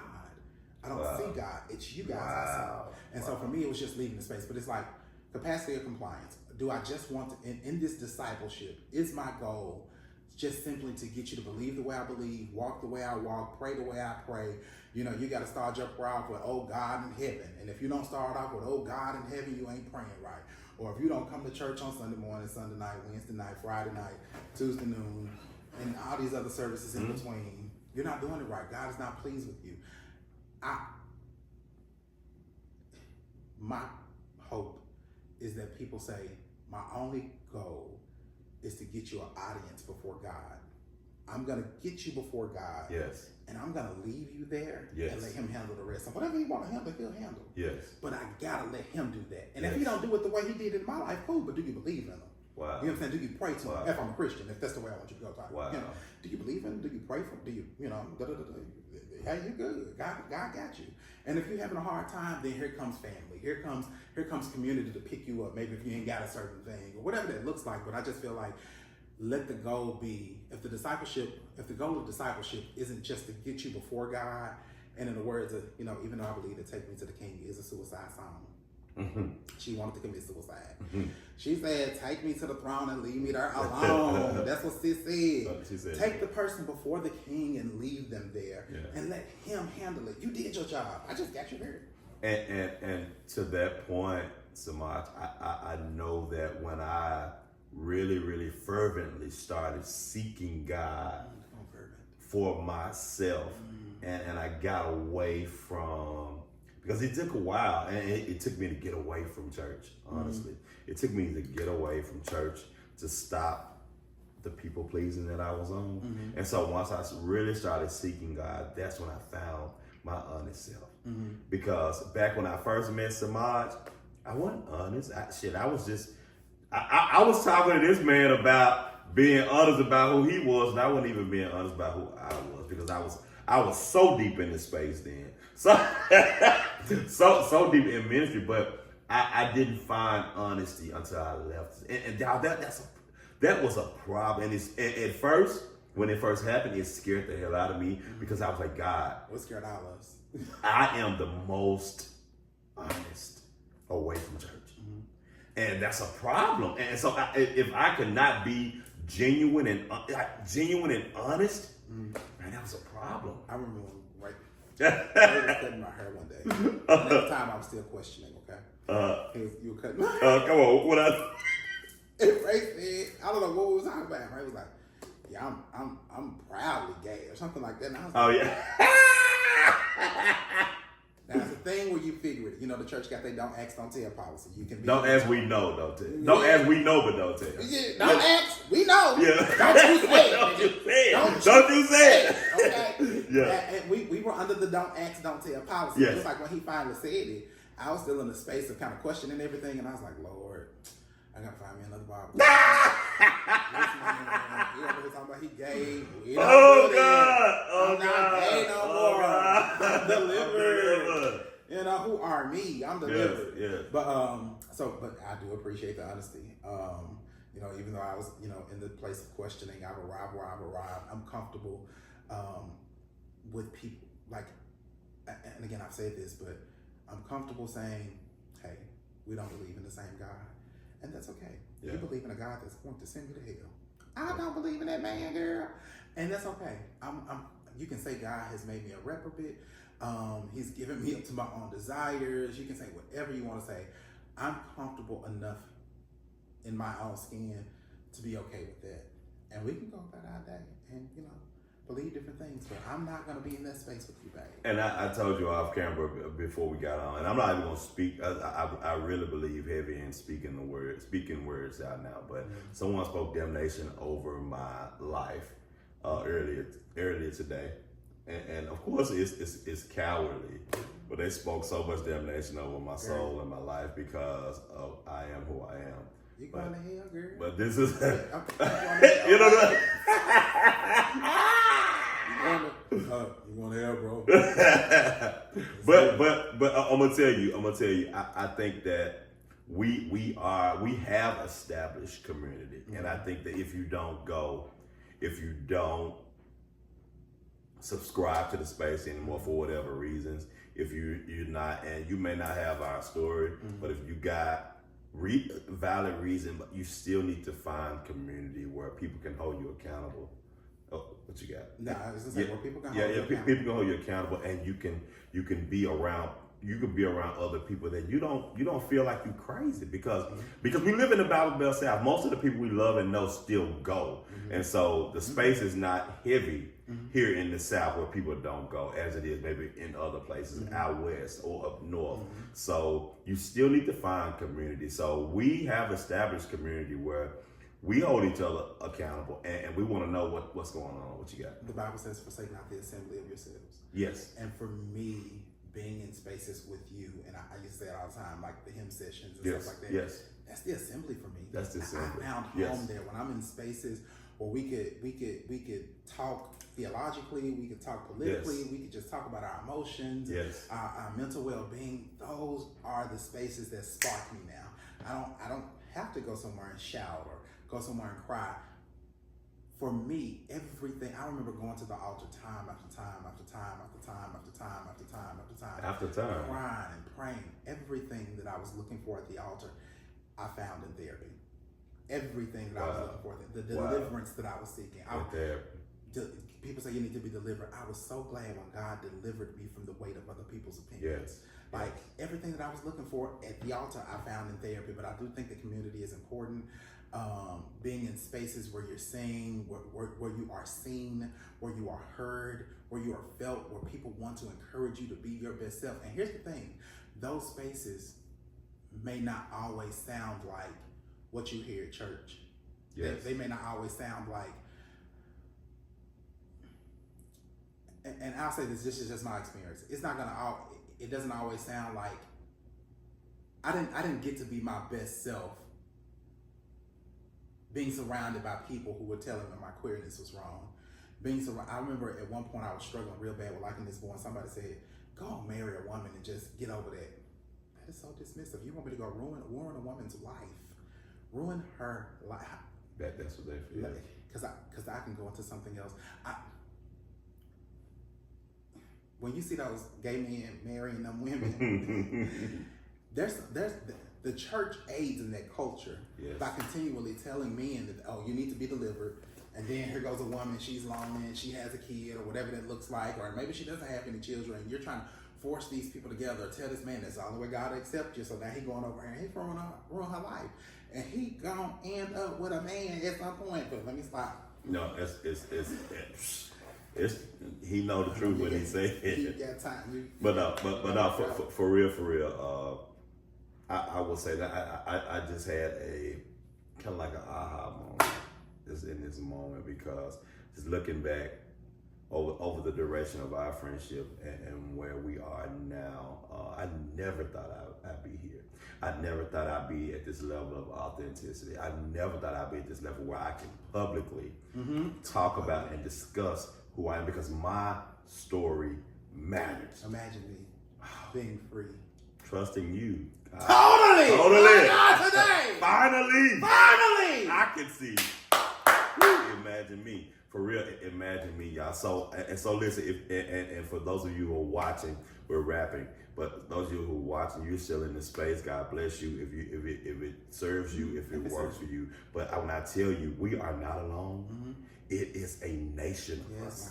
I don't see God. It's you guys I see. And so for me, it was just leaving the space. But it's like capacity or compliance. Do I just want to, in this discipleship, is my goal just simply to get you to believe the way I believe, walk the way I walk, pray the way I pray? You got to start your prayer off with, oh God in heaven. And if you don't start off with, oh God in heaven, you ain't praying right. Or if you don't come to church on Sunday morning, Sunday night, Wednesday night, Friday night, Tuesday noon, and all these other services in between, you're not doing it right. God is not pleased with you. My hope is that people say, my only goal is to get you an audience before God. I'm gonna get you before God. Yes. And I'm gonna leave you there Yes. and let him handle the rest. And whatever he want to handle, he'll handle. Yes. But I gotta let him do that. And Yes. if he don't do it the way he did in my life, cool. But do you believe in him? Wow. You know what I'm saying? Do you pray to Wow. him? If I'm a Christian, if that's the way I want you to go. Wow. You know, do you believe in him? Do you pray for him? Do you, hey, you good. God got you. And if you're having a hard time, then here comes family. Here comes community to pick you up. Maybe if you ain't got a certain thing or whatever that looks like. But I just feel like let the goal be, if the goal of discipleship isn't just to get you before God, and in the words of, even though I believe that Take Me to the King is a suicide song, she wanted to commit suicide. She said, take me to the throne and leave me there alone. That's what sis said. She said. Take the person before the king and leave them there and let him handle it. You did your job. I just got you there. And to that point, Semaj, I know that when I really, really fervently started seeking God for myself, and I got away from, because it took a while, and it took me to get away from church, honestly. It took me to get away from church to stop the people pleasing that I was on. And so once I really started seeking God, that's when I found my honest self. Because back when I first met Semaj, I wasn't honest. I was just, I was talking to this man about being honest about who he was, and I wasn't even being honest about who I was, because I was so deep in the space then. So deep in ministry, but I didn't find honesty until I left. And that was a problem. And at first, when it first happened, it scared the hell out of me, because I was like, God, What scared all of us? I am the most honest away from church. And that's a problem. And so if I could not be genuine and honest, man, that was a problem. I remember when I was cutting my hair one day. And at the time, I was still questioning, okay? You were cutting my hair. Come on, what I... And Ray said, I don't know what we was talking about. Ray was like, yeah, I'm proudly gay or something like that. And I was like, now, it's a thing where you figure it. The church got they don't ask, don't tell policy. You can be Don't ask, we know, don't tell. Don't ask, we know, but don't tell. Yeah, don't ask, we know. Yeah. Don't you say it. Don't you say it. Don't you say it. Okay. Yeah. And we were under the don't ask, don't tell policy. Yes. Just like when he finally said it, I was still in the space of kind of questioning everything, and I was like, Lord, I gotta find me another Bible. This man, he over here talking about he gay. Oh God! I'm not gay no more. God. I'm delivered. Who are me? I'm delivered. Yes. But I do appreciate the honesty. Even though I was, in the place of questioning, I've arrived where I've arrived. I'm comfortable with people. And again, I've said this, but I'm comfortable saying, hey, we don't believe in the same God. And that's okay. Yeah. You believe in a God that's going to send you to hell. I don't believe in that man, girl. And that's okay. You can say God has made me a reprobate. He's given me up to my own desires. You can say whatever you want to say. I'm comfortable enough in my own skin to be okay with that. And we can go about our day and, believe different things. But I'm not going to be in that space with you, babe. And I told you off camera before we got on, and I'm not even going to speak. I really believe heavy in speaking words out now. But someone spoke damnation over my life earlier today. And of course, it's cowardly, but they spoke so much damnation over my soul and my life because of I am who I am. You going to hell, girl? But this is, you know what? You going to hell, bro? but I'm gonna tell you. I think that we have established community, and I think that if you don't subscribe to the space anymore for whatever reasons, if you're not, and you may not have our story, but if you got valid reason, but you still need to find community where people can hold you accountable. Oh, what you got? Nah, it's just like where people can hold you people accountable. can hold you accountable, and you can be around. You can be around other people that you don't feel like you crazy because we live in the Bible Belt South. Most of the people we love and know still go, and so the space is not heavy here in the South where people don't go as it is maybe in other places out west or up north. So you still need to find community. So we have established community where we hold each other accountable, and we want to know what's going on. What you got? The Bible says, forsake not the assembly of yourselves. Yes. And for me, being in spaces with you, and I used to say it all the time, like the hymn sessions and Yes. stuff like that. Yes. That's the assembly for me. That's the assembly. I found home there when I'm in spaces where we could talk theologically, we could talk politically, Yes. we could just talk about our emotions, Yes. our mental well-being. Those are the spaces that spark me now. I don't have to go somewhere and shout or go somewhere and cry. For me, everything, I remember going to the altar time after time after time after time after time after time after time. After time. Crying and praying. Everything that I was looking for at the altar, I found in therapy. Everything that I was looking for, the deliverance that I was seeking. People say you need to be delivered. I was so glad when God delivered me from the weight of other people's opinions. Yes. Like everything that I was looking for at the altar, I found in therapy. But I do think the community is important. Being in spaces where you're seen, where you are seen, where you are heard, where you are felt, where people want to encourage you to be your best self. And here's the thing, those spaces may not always sound like what you hear at church. Yes. They may not always sound like, and I'll say this is just my experience. It doesn't always sound like, I didn't get to be my best self being surrounded by people who were telling me my queerness was wrong. I remember at one point I was struggling real bad with liking this boy, and somebody said, go and marry a woman and just get over that. That is so dismissive. You want me to go ruin a woman's life, ruin her life. That's what they feel. Because I can go into something else. When you see those gay men marrying them women, there's the church aids in that culture by continually telling men that, oh, you need to be delivered. And then here goes a woman, she's lonely and she has a kid or whatever that looks like, or maybe she doesn't have any children, and you're trying to force these people together, tell this man that's the only way God will accept you. So now he going over here and he's ruin her life. And he gonna end up with a man at some point. But let me stop. No, it's he know the truth when he say You it. got time. But for real, I will say that I just had a kind of like an aha moment in this moment, because just looking back over the duration of our friendship and where we are now, I never thought I'd be here. I never thought I'd be at this level of authenticity. I never thought I'd be at this level where I can publicly talk about and discuss who I am, because my story matters. Imagine me being free. Trusting you. Totally! Totally! God, today! Finally! I can see. Imagine me. For real, imagine me, y'all. So listen, and for those of you who are watching, we're rapping. But those of you who are watching, you're still in this space. God bless you. If it serves you, if it works for you. But when I tell you, we are not alone. It is a nation of us.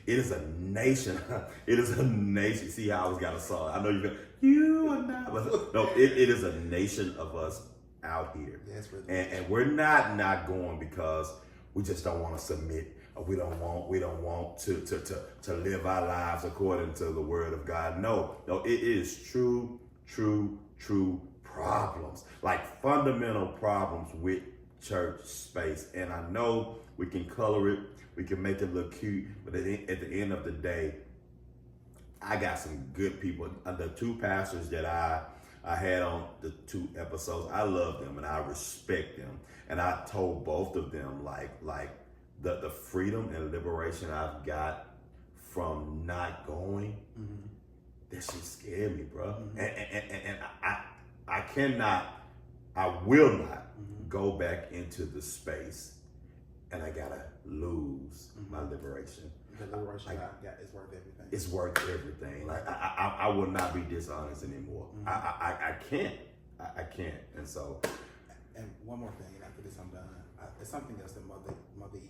It is a nation. It is a nation. See how I always got a song. I know you are not. But no, it is a nation of us out here. Yes, and we're not going because we just don't want to submit. We don't want to live our lives according to the word of God. No, it is true problems, like fundamental problems with church space. And I know we can color it, we can make it look cute, but at the end of the day, I got some good people. The two pastors that I had on the 2 episodes, I love them and I respect them. And I told both of them like the freedom and liberation I've got from not going, that shit scared me, bro. And I will not go back into the space, and I gotta lose my liberation. The liberation I got is worth everything. It's worth everything. Like I will not be dishonest anymore. I can't. I can't. And so. And one more thing, and after this I'm done. It's something else that Mother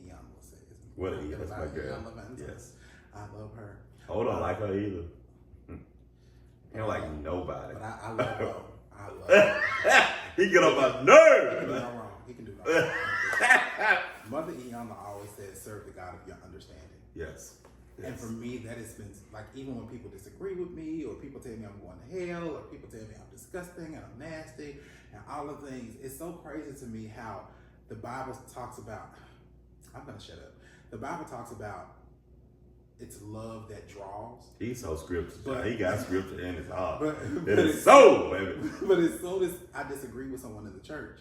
Eon will say. What? That's my girl. Yes. I love her. I don't like her either. He don't like nobody. But I love her. I love her. He get on my He can nerves. do no wrong. He can do no wrong. Mother Eon always says, serve the God of your understanding. Yes. And for me, that has been, like, even when people disagree with me, or people tell me I'm going to hell, or people tell me I'm disgusting and I'm nasty, and all the things, it's so crazy to me how the Bible talks about, I'm going to shut up. The Bible talks about it's love that draws. He's so scripture. But- He got scripture in his heart. But It is so, baby. But as soon as I disagree with someone in the church,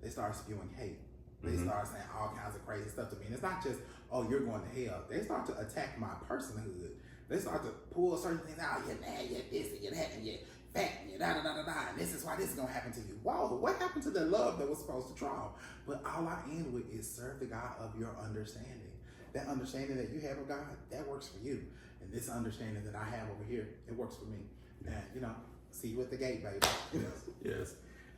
they start spewing hate. They Mm-hmm. start saying all kinds of crazy stuff to me. And it's not just, oh, you're going to hell. They start to attack my personhood. They start to pull certain things out. You're mad, you're this, and you're that, and you're fat, and you're da-da-da-da-da. And this is why this is going to happen to you. Whoa, what happened to the love that was supposed to draw? But all I end with is serve the God of your understanding. That understanding that you have of God, that works for you. And this understanding that I have over here, it works for me. And, you know, see you at the gate, baby. Yes.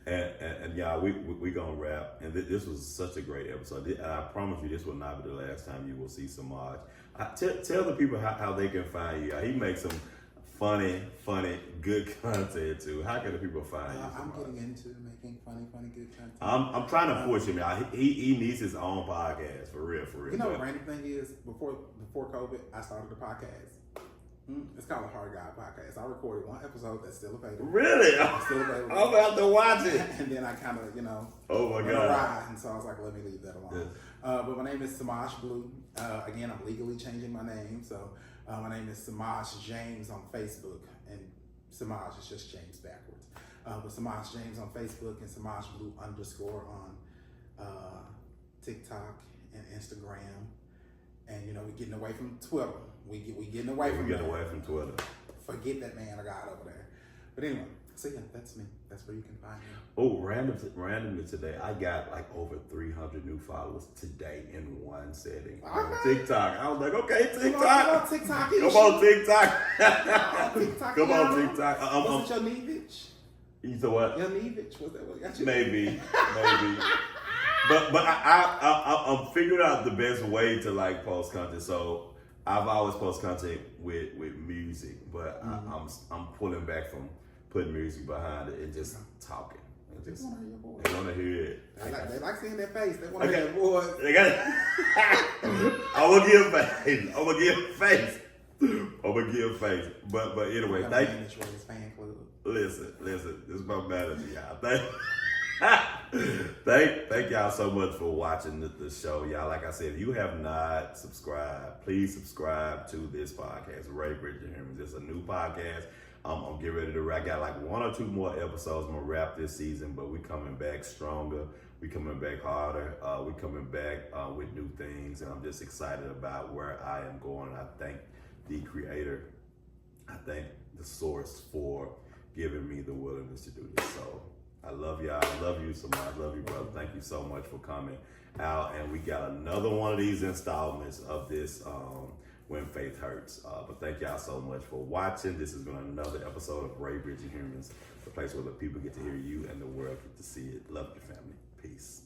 And y'all, we gonna wrap. And this was such a great episode. And I promise you, this will not be the last time you will see Semaj. Tell the people how they can find you. He makes some funny, good content too. How can the people find you? I'm Semaj? getting into making funny, good content. I'm trying to push him out. He needs his own podcast for real. You know what random thing is? Before COVID, I started a podcast. It's called the Hard Guy Podcast. I recorded one episode that's still available. Really? It's still available. I'm about to watch it. And then I kind of, Oh my went God. awry, and so I was like, let me leave that alone. Yes. But my name is Semaj Blue. Again, I'm legally changing my name. So my name is Semaj James on Facebook. And Semaj is just James backwards. But Semaj James on Facebook and Semaj Blue _ on TikTok and Instagram. And, we're getting away from Twitter. We getting away from We get that. away from Twitter. Forget that man of God over there. But anyway, so yeah, that's me. That's where you can find me. Oh, randomly today, I got like over 300 new followers today in one setting. On Okay. TikTok. I was like, okay, Come TikTok. on, TikTok. Come on, TikTok. TikTok. Come on, y'all. TikTok. Was it your Nevich? You said what? Your Nevich? Was that what got you? Maybe. But I'm figuring out the best way to like post content. So I've always posted content with music, but I'm pulling back from putting music behind it and just talking. And They just want to hear your voice. they want to hear it. They like seeing their face. They want to Okay. hear your voice. They got it. I'm gonna give face. But anyway, Got a thank manage with his fan club. Listen, this is my manager, y'all. Thank y'all so much for watching the show, y'all. Like I said, if you have not subscribed, please subscribe to this podcast, Ray Bridget Hermans. It's a new podcast. I'm getting ready to wrap. I got like 1 or 2 more episodes. I'm gonna wrap this season, but we coming back stronger. We coming back harder. We coming back with new things, and I'm just excited about where I am going. I thank the creator. I thank the source for giving me the willingness to do this. So I love y'all. I love you so much. I love you, brother. Thank you so much for coming out. And we got another one of these installments of this When Faith Hurts. But thank y'all so much for watching. This has been another episode of Ray Bridget Humans, the place where the people get to hear you and the world get to see it. Love your family. Peace.